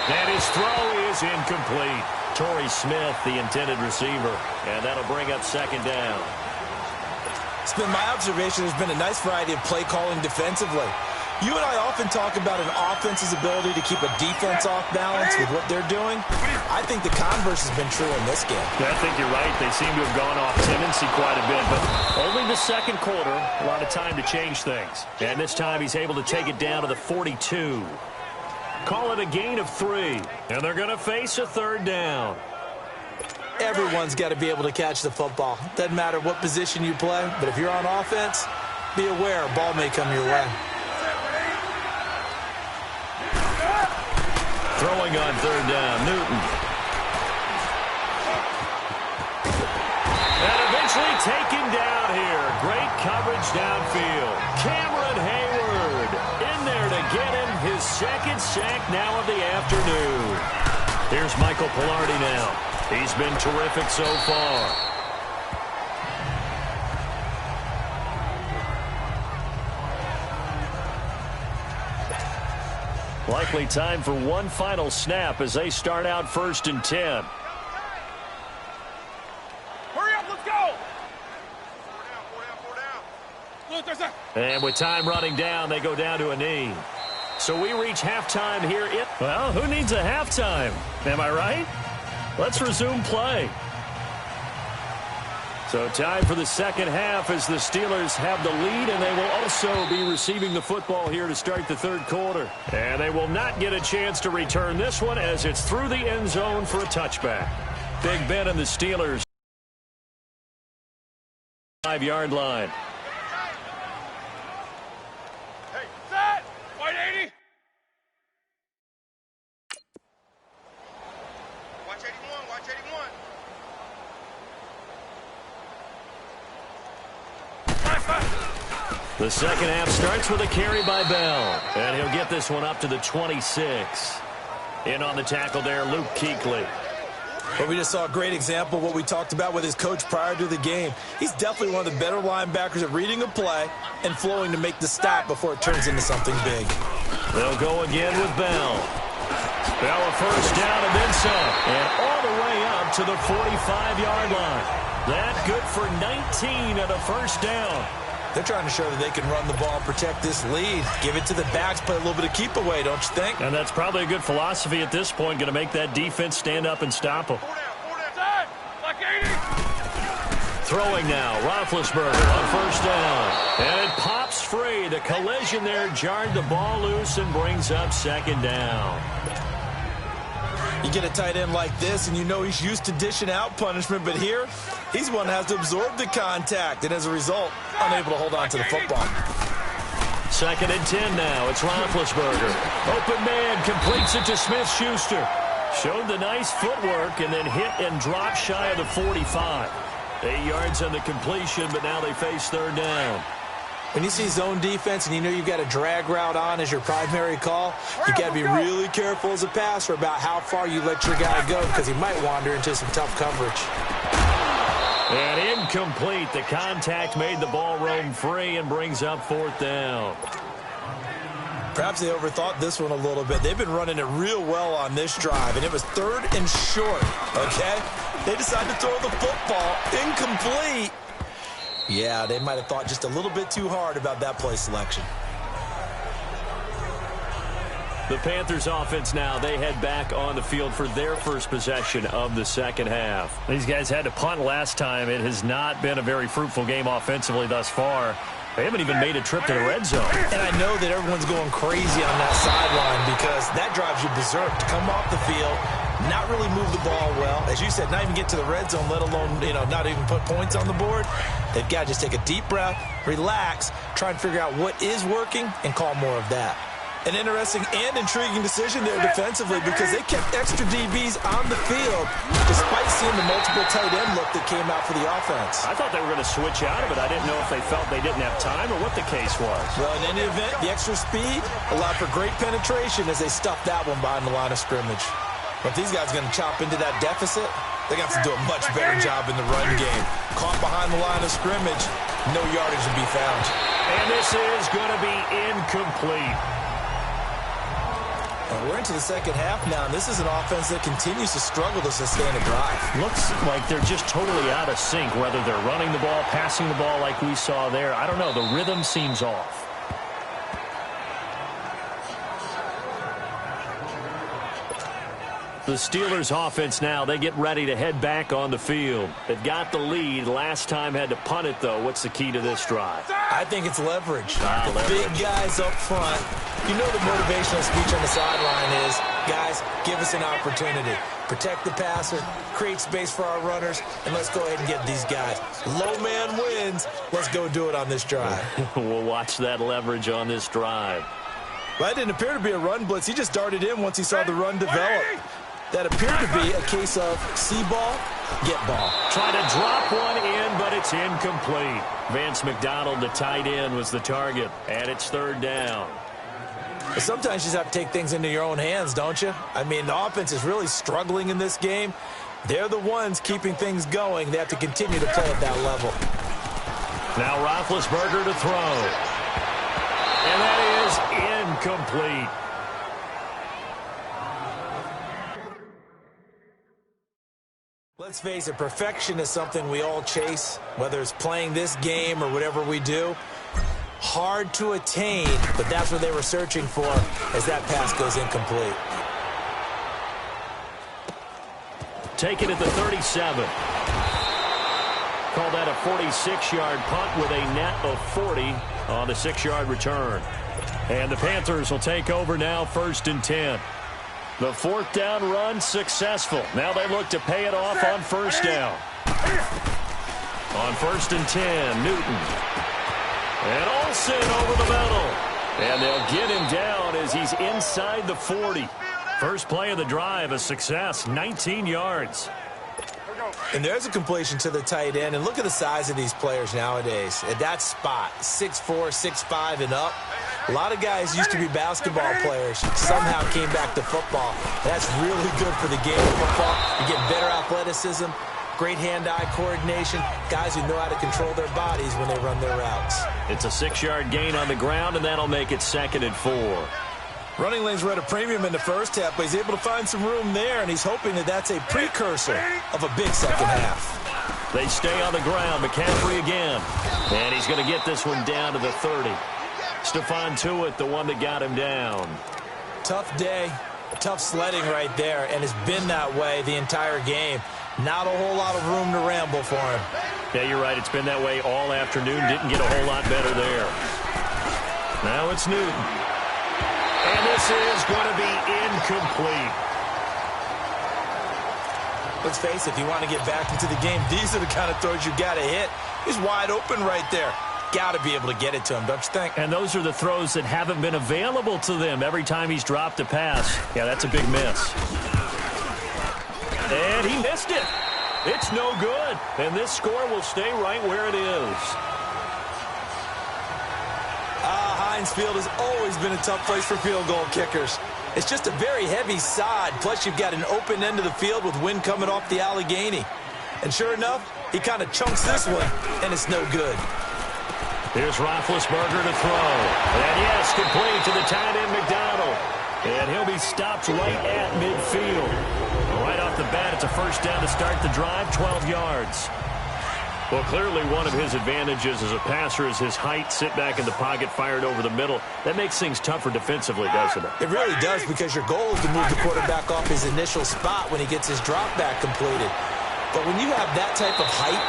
And his throw is incomplete. Torrey Smith, the intended receiver. And that'll bring up second down. It's been my observation there's been a nice variety of play calling defensively. You and I often talk about an offense's ability to keep a defense off balance with what they're doing. I think the converse has been true in this game. Yeah, I think you're right. They seem to have gone off tendency quite a bit, but only the second quarter, a lot of time to change things. And this time he's able to take it down to the 42. Call it a gain of 3, and they're going to face a third down. Everyone's got to be able to catch the football. Doesn't matter what position you play, but if you're on offense, be aware a ball may come your way. Throwing on third down, Newton. And eventually taken down here. Great coverage downfield. Cameron Hayward in there to get him his second sack now of the afternoon. Here's Michael Pilardi now. He's been terrific so far. Likely time for one final snap as they start out 1st and 10. Hurry up, let's go! And with time running down, they go down to a knee. So we reach halftime here. Well, who needs a halftime? Am I right? Let's resume play. So time for the second half as the Steelers have the lead, and they will also be receiving the football here to start the third quarter. And they will not get a chance to return this one as it's through the end zone for a touchback. Big Ben and the Steelers. 5-yard line. Hey, set! White 80! Watch 81, watch 81. The second half starts with a carry by Bell. And he'll get this one up to the 26. In on the tackle there, Luke Kuechly. But we just saw a great example of what we talked about with his coach prior to the game. He's definitely one of the better linebackers at reading a play and flowing to make the stop before it turns into something big. They'll go again with Bell. Bell a first down and then some. And all the way up to the 45-yard line. That good for 19 and a first down. They're trying to show that they can run the ball and protect this lead. Give it to the backs, play a little bit of keep away, don't you think? And that's probably a good philosophy at this point, going to make that defense stand up and stop them. Throwing now, Roethlisberger on first down. And it pops free. The collision there jarred the ball loose and brings up second down. You get a tight end like this, and you know he's used to dishing out punishment, but here, he's one that has to absorb the contact, and as a result, unable to hold on to the football. 2nd and 10 now. It's Roethlisberger. Open man, completes it to Smith-Schuster. Showed the nice footwork and then hit and drop shy of the 45. 8 yards on the completion, but now they face third down. When you see zone defense and you know you've got a drag route on as your primary call, you got to be really careful as a passer about how far you let your guy go because he might wander into some tough coverage. And incomplete. The contact made the ball roam free and brings up 4th down. Perhaps they overthought this one a little bit. They've been running it real well on this drive, and it was 3rd and short, okay? They decided to throw the football incomplete. Yeah, they might have thought just a little bit too hard about that play selection. The Panthers offense now, they head back on the field for their first possession of the second half. These guys had to punt last time. It has not been a very fruitful game offensively thus far. They haven't even made a trip to the red zone. And I know that everyone's going crazy on that sideline because that drives you berserk to come off the field, not really move the ball well. As you said, not even get to the red zone, let alone, not even put points on the board. They've got to just take a deep breath, relax, try and figure out what is working, and call more of that. An interesting and intriguing decision there defensively because they kept extra DBs on the field despite seeing the multiple tight end look that came out for the offense. I thought they were going to switch out of it. I didn't know if they felt they didn't have time or what the case was. Well, in any event, the extra speed allowed for great penetration as they stuffed that one behind the line of scrimmage. But if these guys are going to chop into that deficit, they're going to have to do a much better job in the run game. Caught behind the line of scrimmage, no yardage to be found. And this is going to be incomplete. We're into the second half now, and this is an offense that continues to struggle to sustain a drive. Looks like they're just totally out of sync, whether they're running the ball, passing the ball like we saw there. I don't know. The rhythm seems off. The Steelers offense now, they get ready to head back on the field. They've got the lead. Last time had to punt it, though. What's the key to this drive? I think it's leverage. Leverage. Big guys up front. You know the motivational speech on the sideline is, guys, give us an opportunity. Protect the passer, create space for our runners, and let's go ahead and get these guys. Low man wins. Let's go do it on this drive. We'll watch that leverage on this drive. Well, that didn't appear to be a run blitz. He just darted in once he saw the run develop. That appeared to be a case of see ball, get ball. Trying to drop one in, but it's incomplete. Vance McDonald, the tight end, was the target, and it's third down. But sometimes you just have to take things into your own hands, don't you? I mean, the offense is really struggling in this game. They're the ones keeping things going. They have to continue to play at that level. Now Roethlisberger to throw. And that is incomplete. Let's face it, perfection is something we all chase, whether it's playing this game or whatever we do. Hard to attain, but that's what they were searching for as that pass goes incomplete. Take it at the 37. Call that a 46-yard punt with a net of 40 on the 6-yard return. And the Panthers will take over now, 1st and 10. The 4th down run successful. Now they look to pay it off on 1st down. On 1st and 10, Newton. And Olsen over the middle. And they'll get him down as he's inside the 40. First play of the drive, a success, 19 yards. And there's a completion to the tight end. And look at the size of these players nowadays. At that spot, 6'4", 6'5", and up. A lot of guys used to be basketball players, somehow came back to football. That's really good for the game of football. You get better athleticism, great hand-eye coordination, guys who know how to control their bodies when they run their routes. It's a 6-yard gain on the ground, and that'll make it 2nd and 4. Running lanes were at a premium in the first half, but he's able to find some room there, and he's hoping that that's a precursor of a big second half. They stay on the ground. McCaffrey again. And he's going to get this one down to the 30. Stephon Tuitt, the one that got him down. Tough day, tough sledding right there, and it's been that way the entire game. Not a whole lot of room to ramble for him. Yeah, you're right. It's been that way all afternoon. Didn't get a whole lot better there. Now it's Newton. And this is going to be incomplete. Let's face it, if you want to get back into the game, these are the kind of throws you got to hit. He's wide open right there. Got to be able to get it to him, don't you think? And those are the throws that haven't been available to them every time he's dropped a pass. Yeah, that's a big miss. And he missed it. It's no good. And this score will stay right where it is. Heinz Field has always been a tough place for field goal kickers. It's just a very heavy sod, plus you've got an open end of the field with wind coming off the Allegheny. And sure enough, he kind of chunks this one, and it's no good. Here's Roethlisberger to throw. And yes, complete to the tight end McDonald. And he'll be stopped right at midfield. Right off the bat, it's a 1st down to start the drive, 12 yards. Well, clearly one of his advantages as a passer is his height. Sit back in the pocket, fired over the middle. That makes things tougher defensively, doesn't it? It really does, because your goal is to move the quarterback off his initial spot when he gets his drop back completed. But when you have that type of height,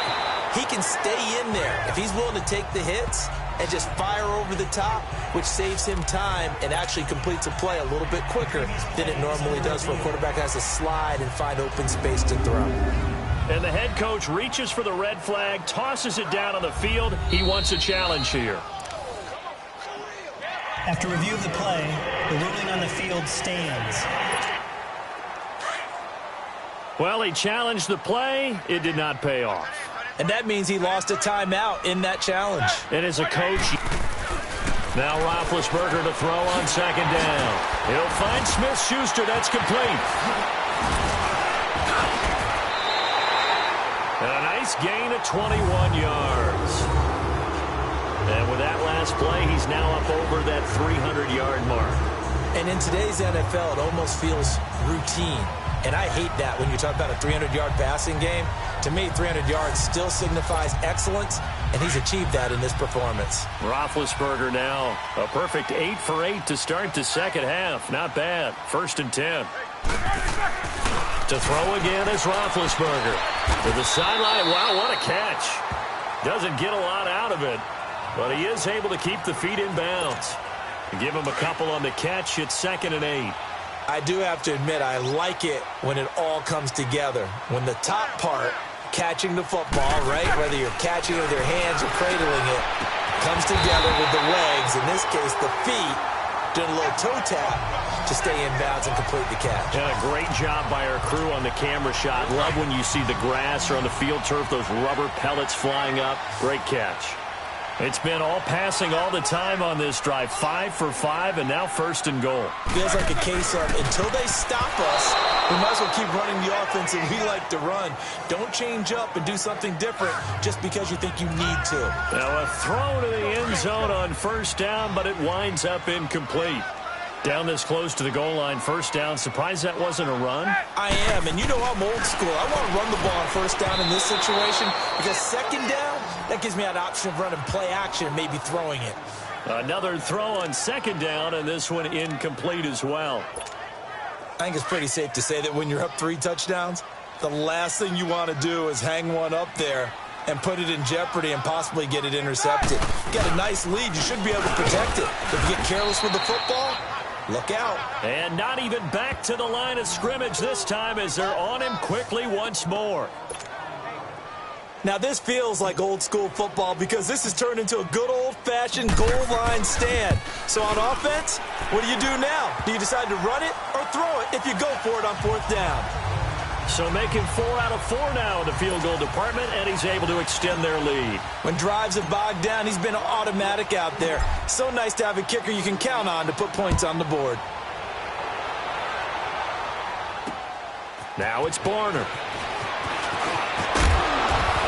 he can stay in there if he's willing to take the hits and just fire over the top, which saves him time and actually completes a play a little bit quicker than it normally does for a quarterback that has to slide and find open space to throw. And the head coach reaches for the red flag, tosses it down on the field. He wants a challenge here. After review of the play, the ruling on the field stands. Well, he challenged the play. It did not pay off. And that means he lost a timeout in that challenge. And as a coach, now Roethlisberger to throw on second down. He'll find Smith-Schuster. That's complete. And a nice gain of 21 yards. And with that last play, he's now up over that 300-yard mark. And in today's NFL, it almost feels routine. And I hate that when you talk about a 300-yard passing game. To me, 300 yards still signifies excellence, and he's achieved that in this performance. Roethlisberger now a perfect 8 for 8 to start the second half. Not bad. 1st and 10. To throw again is Roethlisberger. To the sideline. Wow, what a catch. Doesn't get a lot out of it, but he is able to keep the feet in bounds. Give him a couple on the catch. It's 2nd and 8. I do have to admit, I like it when it all comes together. When the top part, catching the football, right, whether you're catching it with your hands or cradling it, comes together with the legs, in this case the feet, doing a little toe tap to stay in bounds and complete the catch. And a great job by our crew on the camera shot. Love when you see the grass or on the field turf, those rubber pellets flying up. Great catch. It's been all passing all the time on this drive. 5 for 5, and now 1st and goal. Feels like a case of until they stop us, we might as well keep running the offense that we like to run. Don't change up and do something different just because you think you need to. Now a throw to the end zone on 1st down, but it winds up incomplete. Down this close to the goal line, 1st down. Surprised that wasn't a run? I am, and you know I'm old school. I want to run the ball on 1st down in this situation because 2nd down, that gives me an option of running play action and maybe throwing it. Another throw on 2nd down, and this one incomplete as well. I think it's pretty safe to say that when you're up 3 touchdowns, the last thing you want to do is hang one up there and put it in jeopardy and possibly get it intercepted. You got a nice lead. You should be able to protect it. If you get careless with the football, look out. And not even back to the line of scrimmage this time as they're on him quickly once more. Now this feels like old school football because this has turned into a good old-fashioned goal line stand. So on offense, what do you do now? Do you decide to run it or throw it if you go for it on 4th down? So making 4 out of 4 now in the field goal department, and he's able to extend their lead. When drives have bogged down, he's been automatic out there. So nice to have a kicker you can count on to put points on the board. Now it's Barner.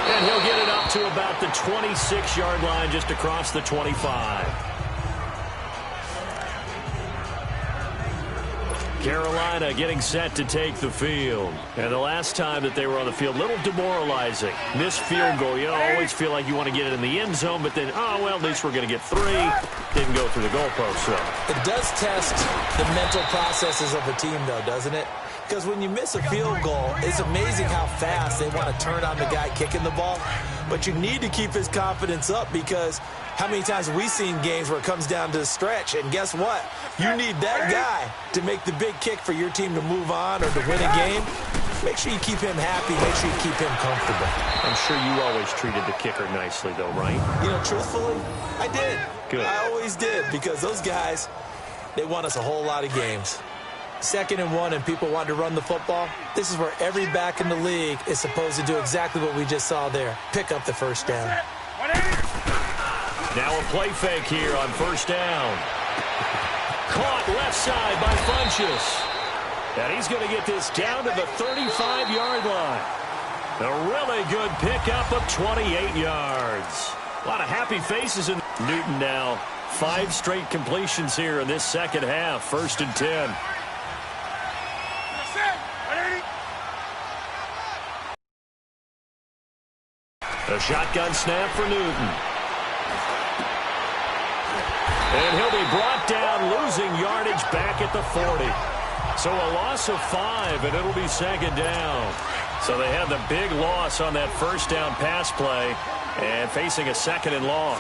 And he'll get it up to about the 26-yard line, just across the 25. Carolina getting set to take the field. And the last time that they were on the field, a little demoralizing. Missed field goal. You know, always feel like you want to get it in the end zone, but then, oh, well, at least we're going to get 3. Didn't go through the goalpost, so. It does test the mental processes of a team, though, doesn't it? Because when you miss a field goal, it's amazing how fast they want to turn on the guy kicking the ball. But you need to keep his confidence up because how many times have we seen games where it comes down to the stretch? And guess what? You need that guy to make the big kick for your team to move on or to win a game. Make sure you keep him happy. Make sure you keep him comfortable. I'm sure you always treated the kicker nicely, though, right? You know, truthfully, I did. Good. I always did because those guys, they won us a whole lot of games. 2nd and 1 and people want to run the football. This is where every back in the league is supposed to do exactly what we just saw there. Pick up the 1st down. Now a play fake here on 1st down. Caught left side by Funchess. And he's going to get this down to the 35-yard line. A really good pickup of 28 yards. A lot of happy faces in Newton now. 5 straight completions here in this second half. 1st and 10. The shotgun snap for Newton. And he'll be brought down, losing yardage back at the 40. So a loss of 5, and it'll be second down. So they had the big loss on that first down pass play and facing a second and long.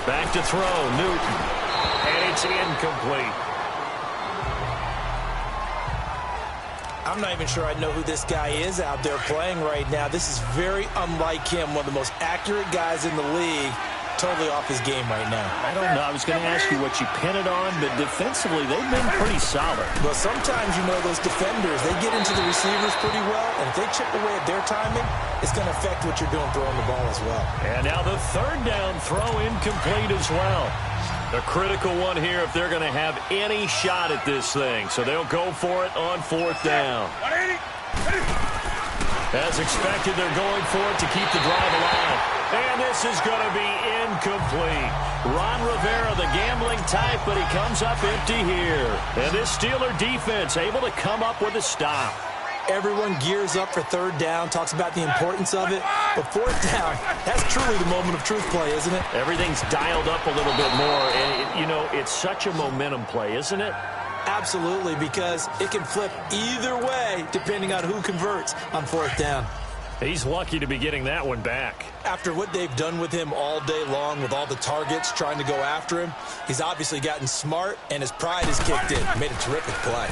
Back to throw, Newton. And it's incomplete. I'm not even sure I know who this guy is out there playing right now. This is very unlike him, one of the most accurate guys in the league. Totally off his game right now. I don't know. I was going to ask you what you pin it on, but defensively, they've been pretty solid. Well, sometimes, you know, those defenders, they get into the receivers pretty well, and if they chip away at their timing, it's going to affect what you're doing throwing the ball as well. And now the third down throw incomplete as well. A critical one here if they're going to have any shot at this thing. So they'll go for it on fourth down. As expected, they're going for it to keep the drive alive. And this is going to be incomplete. Ron Rivera, the gambling type, but he comes up empty here. And this Steeler defense able to come up with a stop. Everyone gears up for third down, talks about the importance of it. But fourth down, that's truly the moment of truth play, isn't it? Everything's dialed up a little bit more. And, you know, it's such a momentum play, isn't it? Absolutely, because it can flip either way depending on who converts on fourth down. He's lucky to be getting that one back. After what they've done with him all day long with all the targets trying to go after him, he's obviously gotten smart and his pride has kicked in. Made a terrific play.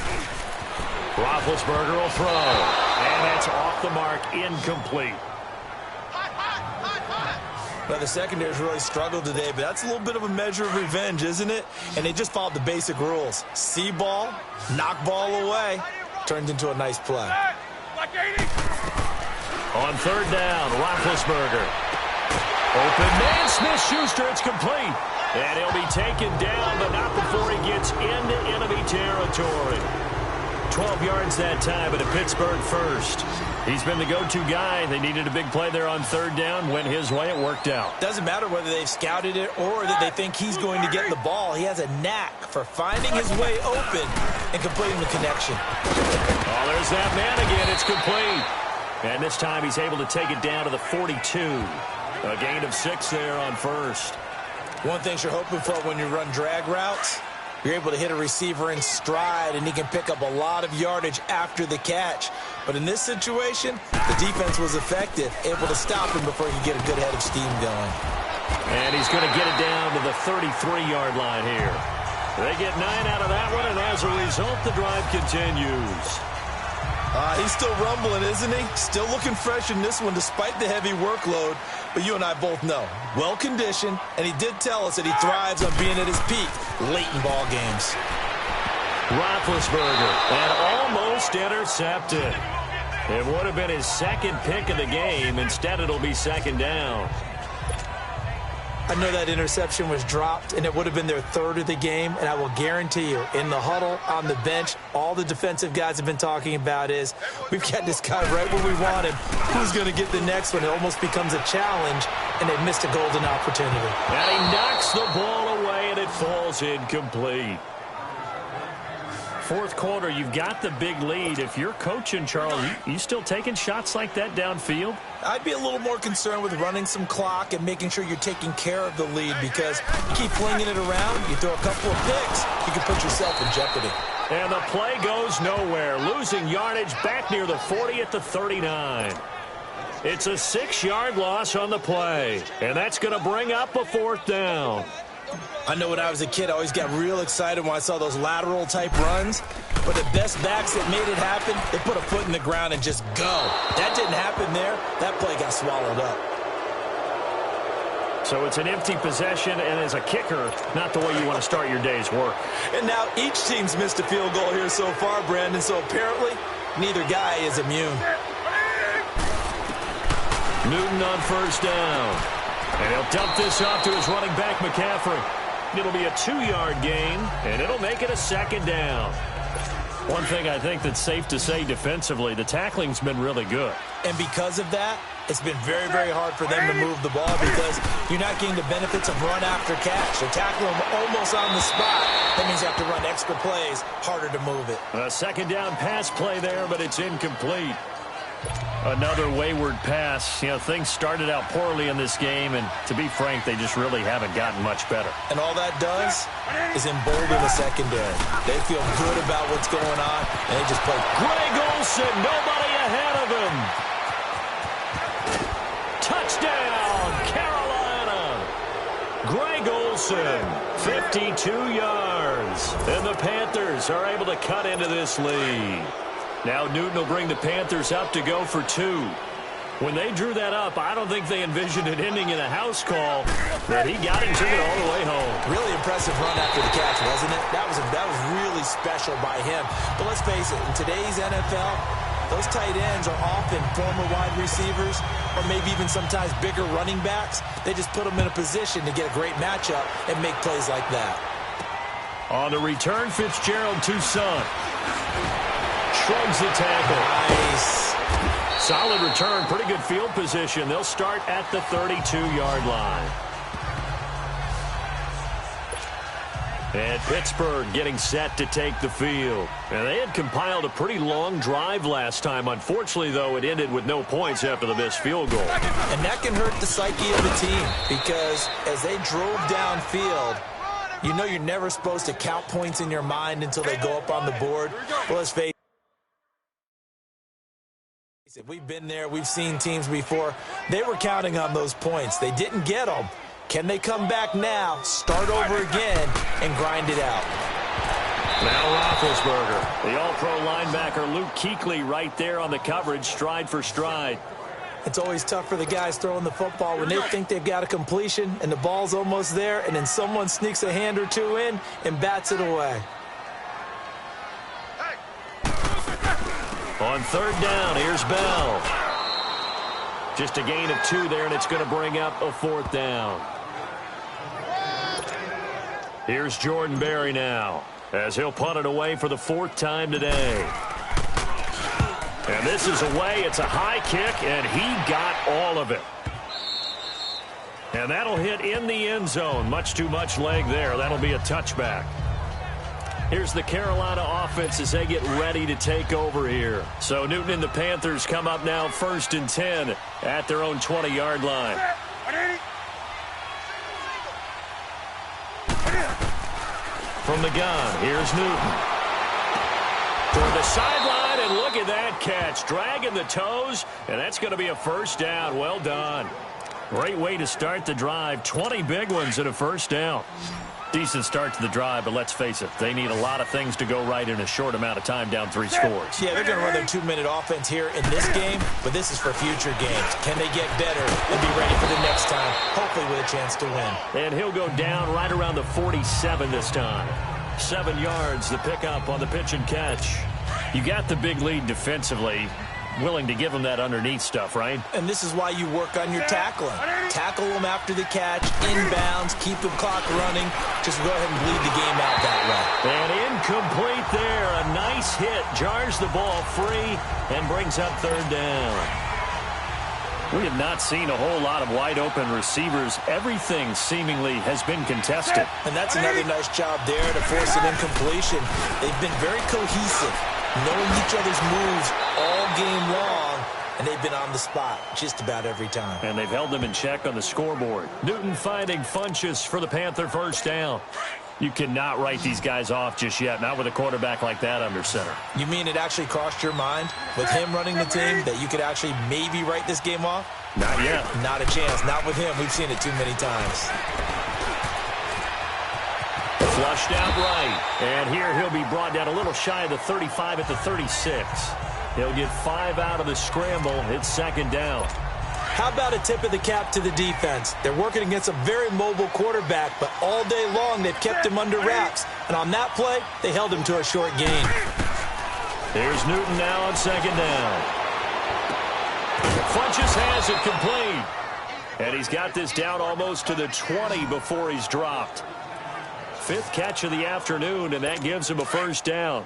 Roethlisberger will throw. And that's off the mark, incomplete. Well, the secondary's really struggled today, but that's a little bit of a measure of revenge, isn't it? And they just followed the basic rules. See ball, knock ball away. Turned into a nice play. On third down, Roethlisberger. Open man, Smith-Schuster, it's complete. And he'll be taken down, but not before he gets into enemy territory. 12 yards that time, but a Pittsburgh first. He's been the go-to guy. They needed a big play there on third down. Went his way, it worked out. Doesn't matter whether they've scouted it or that they think he's going to get the ball. He has a knack for finding his way open and completing the connection. Oh, there's that man again. It's complete. And this time he's able to take it down to the 42. A gain of 6 there on first. One thing you're hoping for when you run drag routes, you're able to hit a receiver in stride, and he can pick up a lot of yardage after the catch. But in this situation, the defense was effective, able to stop him before he could get a good head of steam going. And he's going to get it down to the 33-yard line here. They get 9 out of that one, and as a result, the drive continues. He's still rumbling, isn't he? Still looking fresh in this one despite the heavy workload. But you and I both know, well-conditioned, and he did tell us that he thrives on being at his peak late in ball games. Roethlisberger, and almost intercepted. It would have been his second pick of the game. Instead, it'll be second down. I know that interception was dropped, and it would have been their third of the game, and I will guarantee you, in the huddle, on the bench, all the defensive guys have been talking about is, we've got this guy right where we want him. Who's going to get the next one? It almost becomes a challenge, and they've missed a golden opportunity. And he knocks the ball away, and it falls incomplete. Fourth quarter, you've got the big lead. If you're coaching, Charles, you still taking shots like that downfield? I'd be a little more concerned with running some clock and making sure you're taking care of the lead, because you keep flinging it around, you throw a couple of picks, you can put yourself in jeopardy. And the play goes nowhere, losing yardage back near the 40 at the 39. It's a 6-yard loss on the play, and that's going to bring up a fourth down. I know when I was a kid, I always got real excited when I saw those lateral type runs. But the best backs that made it happen, they put a foot in the ground and just go. That didn't happen there. That play got swallowed up. So it's an empty possession, and as a kicker, not the way you want to start your day's work. And now each team's missed a field goal here so far, Brandon. So apparently, neither guy is immune. Newton on first down. And he'll dump this off to his running back, McCaffrey. It'll be a 2-yard gain, and it'll make it a second down. One thing I think that's safe to say defensively, the tackling's been really good. And because of that, it's been very, very hard for them to move the ball because you're not getting the benefits of run after catch. They're tackling them almost on the spot. That means you have to run extra plays, harder to move it. A second down pass play there, but it's incomplete. Another wayward pass. You know, things started out poorly in this game, and to be frank, they just really haven't gotten much better. And all that does is embolden the secondary. They feel good about what's going on, and they just play. Greg Olsen, nobody ahead of him. Touchdown, Carolina. Greg Olsen, 52 yards. And the Panthers are able to cut into this lead. Now Newton will bring the Panthers up to go for 2. When they drew that up, I don't think they envisioned it ending in a house call, but he got it and took it all the way home. Really impressive run after the catch, wasn't it? That was really special by him. But let's face it, in today's NFL, those tight ends are often former wide receivers or maybe even sometimes bigger running backs. They just put them in a position to get a great matchup and make plays like that. On the return, Fitzgerald to Son. Shrugs the tackle. Nice. Solid return, pretty good field position. They'll start at the 32-yard line. And Pittsburgh getting set to take the field. And they had compiled a pretty long drive last time. Unfortunately, though, it ended with no points after the missed field goal. And that can hurt the psyche of the team because as they drove downfield, you know you're never supposed to count points in your mind until they go up on the board. Well, let's face it, we've been there. We've seen teams before. They were counting on those points. They didn't get them. Can they come back now, start over again, and grind it out? Now Roethlisberger. The all-pro linebacker Luke Kuechly right there on the coverage, stride for stride. It's always tough for the guys throwing the football when they think they've got a completion and the ball's almost there, and then someone sneaks a hand or two in and bats it away. On third down, here's Bell. Just a gain of 2 there, and it's going to bring up a 4th down. Here's Jordan Berry now, as he'll punt it away for the 4th time today. And this is away. It's a high kick, and he got all of it. And that'll hit in the end zone. Much too much leg there. That'll be a touchback. Here's the Carolina offense as they get ready to take over here. So Newton and the Panthers come up now 1st and 10 at their own 20-yard line. From the gun, here's Newton. Toward the sideline, and look at that catch. Dragging the toes, and that's going to be a 1st down. Well done. Great way to start the drive. 20 big ones and a 1st down. Decent start to the drive, but let's face it, they need a lot of things to go right in a short amount of time, down 3 scores. Yeah, they're going to run their 2-minute offense here in this game, but this is for future games. Can they get better and be ready for the next time, hopefully with a chance to win? And he'll go down right around the 47 this time. 7 yards, the pickup on the pitch and catch. You got the big lead defensively. Willing to give them that underneath stuff, right? And this is why you work on your tackling. Tackle them after the catch, inbounds, keep the clock running. Just go ahead and bleed the game out that way. And incomplete there. A nice hit. Jars the ball free and brings up 3rd down. We have not seen a whole lot of wide-open receivers. Everything seemingly has been contested. And that's another nice job there to force an incompletion. They've been very cohesive, knowing each other's moves all game long, and they've been on the spot just about every time. And they've held them in check on the scoreboard. Newton finding Funchess for the Panther 1st down. You cannot write these guys off just yet, not with a quarterback like that under center. You mean it actually crossed your mind with him running the team that you could actually maybe write this game off? Not yet. Not a chance. Not with him. We've seen it too many times. Flushed out right. And here he'll be brought down a little shy of the 35 at the 36. He'll get 5 out of the scramble. It's 2nd down. How about a tip of the cap to the defense? They're working against a very mobile quarterback, but all day long they've kept him under wraps. And on that play, they held him to a short gain. Here's Newton now on 2nd down. Funchess has it complete. And he's got this down almost to the 20 before he's dropped. 5th catch of the afternoon, and that gives him a 1st down.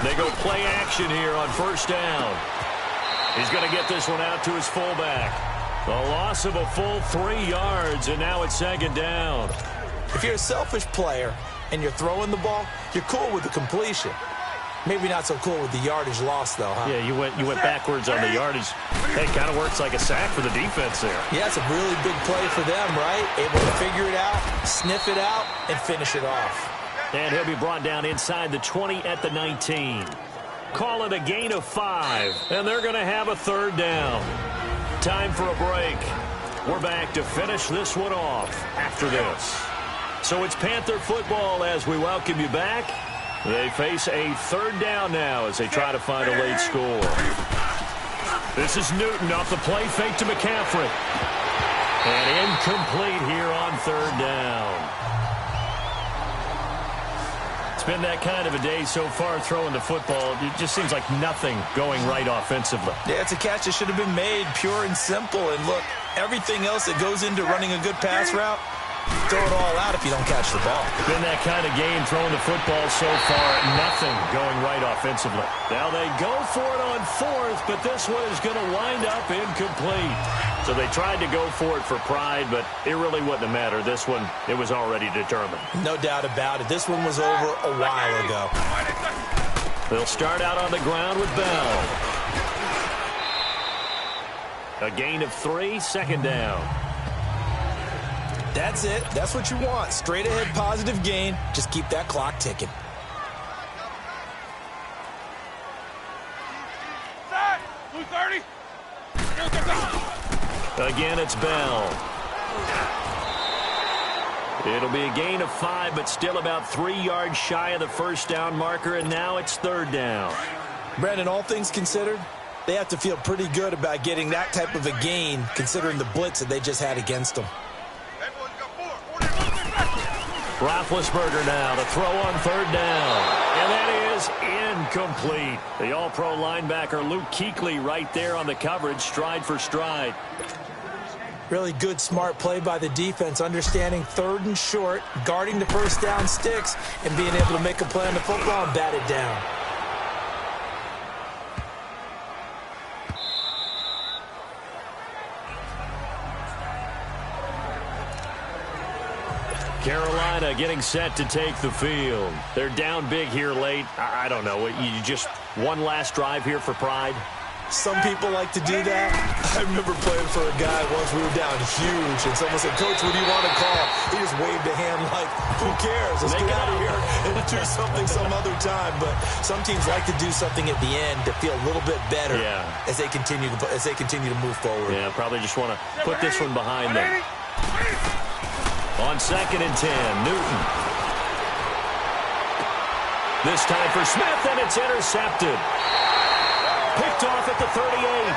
They go play action here on 1st down. He's going to get this one out to his fullback. The loss of a full 3 yards, and now it's 2nd down. If you're a selfish player and you're throwing the ball, you're cool with the completion. Maybe not so cool with the yardage loss, though, huh? Yeah, you went backwards on the yardage. Hey, kind of works like a sack for the defense there. Yeah, it's a really big play for them, right? Able to figure it out, sniff it out, and finish it off. And he'll be brought down inside the 20 at the 19. Call it a gain of 5, and they're going to have a third down. Time for a break. We're back to finish this one off after this. So it's Panther football as we welcome you back. They face a third down now as they try to find a late score. This is Newton off the play fake to McCaffrey. And incomplete here on third down. It's been that kind of a day so far throwing the football. It just seems like nothing going right offensively. Yeah, it's a catch that should have been made, pure and simple. And look, everything else that goes into running a good pass route, throw it all out if you don't catch the ball. Been that kind of game throwing the football so far. Nothing going right offensively. Now they go for it on fourth, but this one is going to wind up incomplete. So they tried to go for it for pride, but it really wouldn't have mattered. This one, it was already determined. No doubt about it. This one was over a while ago. They'll start out on the ground with Bell. A gain of 3, second down. That's it. That's what you want. Straight ahead positive gain. Just keep that clock ticking. Blue 30. Again, it's Bell. It'll be a gain of 5, but still about 3 yards shy of the first down marker, and now it's third down. Brandon, all things considered, they have to feel pretty good about getting that type of a gain, considering the blitz that they just had against them. Roethlisberger now to throw on third down. And that is incomplete. The all-pro linebacker Luke Kuechly right there on the coverage, stride for stride. Really good, smart play by the defense, understanding third and short, guarding the first down sticks, and being able to make a play on the football and bat it down. Carolina getting set to take the field. They're down big here late. I don't know. You just one last drive here for pride? Some people like to do that. I remember playing for a guy once we were down huge, and someone said, "Coach, what do you want to call?" He just waved a hand like, "Who cares? Let's get out of here and do something some other time." But some teams like to do something at the end to feel a little bit better as they continue to move forward. Yeah, probably just want to put this one behind them. On 2nd and 10, Newton. This time for Smith, and it's intercepted. Picked off at the 38.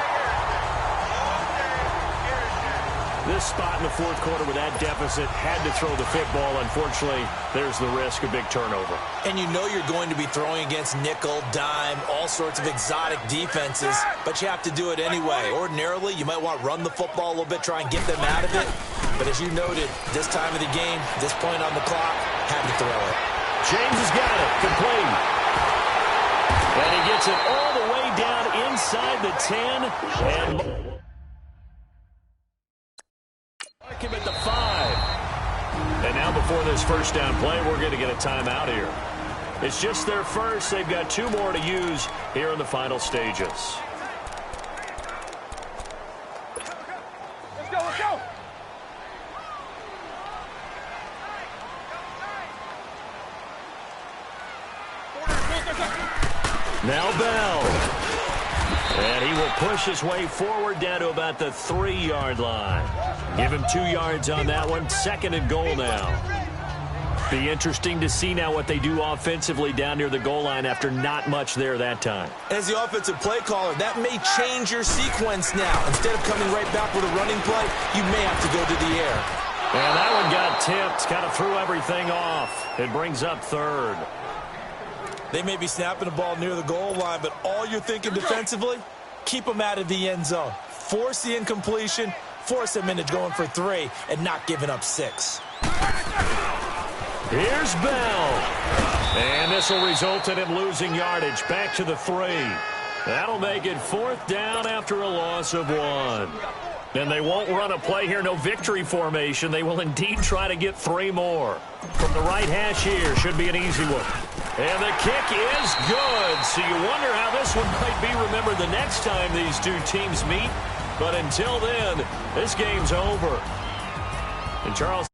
This spot in the fourth quarter with that deficit, had to throw the football. Unfortunately, there's the risk of big turnover. And you know you're going to be throwing against nickel, dime, all sorts of exotic defenses, but you have to do it anyway. Ordinarily, you might want to run the football a little bit, try and get them out of it. But as you noted, this time of the game, this point on the clock, had to throw it. James has got it. Complete. And he gets it all the way down inside the 10. And mark him at the 5. And now before this first down play, we're going to get a timeout here. It's just their first. They've got 2 more to use here in the final stages. Let's go, let's go. Now Bell. And he will push his way forward down to about the 3-yard line. Give him 2 yards on that one. 2nd and goal now. Be interesting to see now what they do offensively down near the goal line after not much there that time. As the offensive play caller, that may change your sequence now. Instead of coming right back with a running play, you may have to go to the air. And that one got tipped. Kind of threw everything off. It brings up 3rd. They may be snapping the ball near the goal line, but all you're thinking defensively, keep them out of the end zone. Force the incompletion, force them into going for 3, and not giving up 6. Here's Bell. And this will result in him losing yardage. Back to the 3. That'll make it 4th down after a loss of 1. And they won't run a play here, no victory formation. They will indeed try to get 3 more. From the right hash here, should be an easy one. And the kick is good. So you wonder how this one might be remembered the next time these two teams meet. But until then, this game's over. And Charles...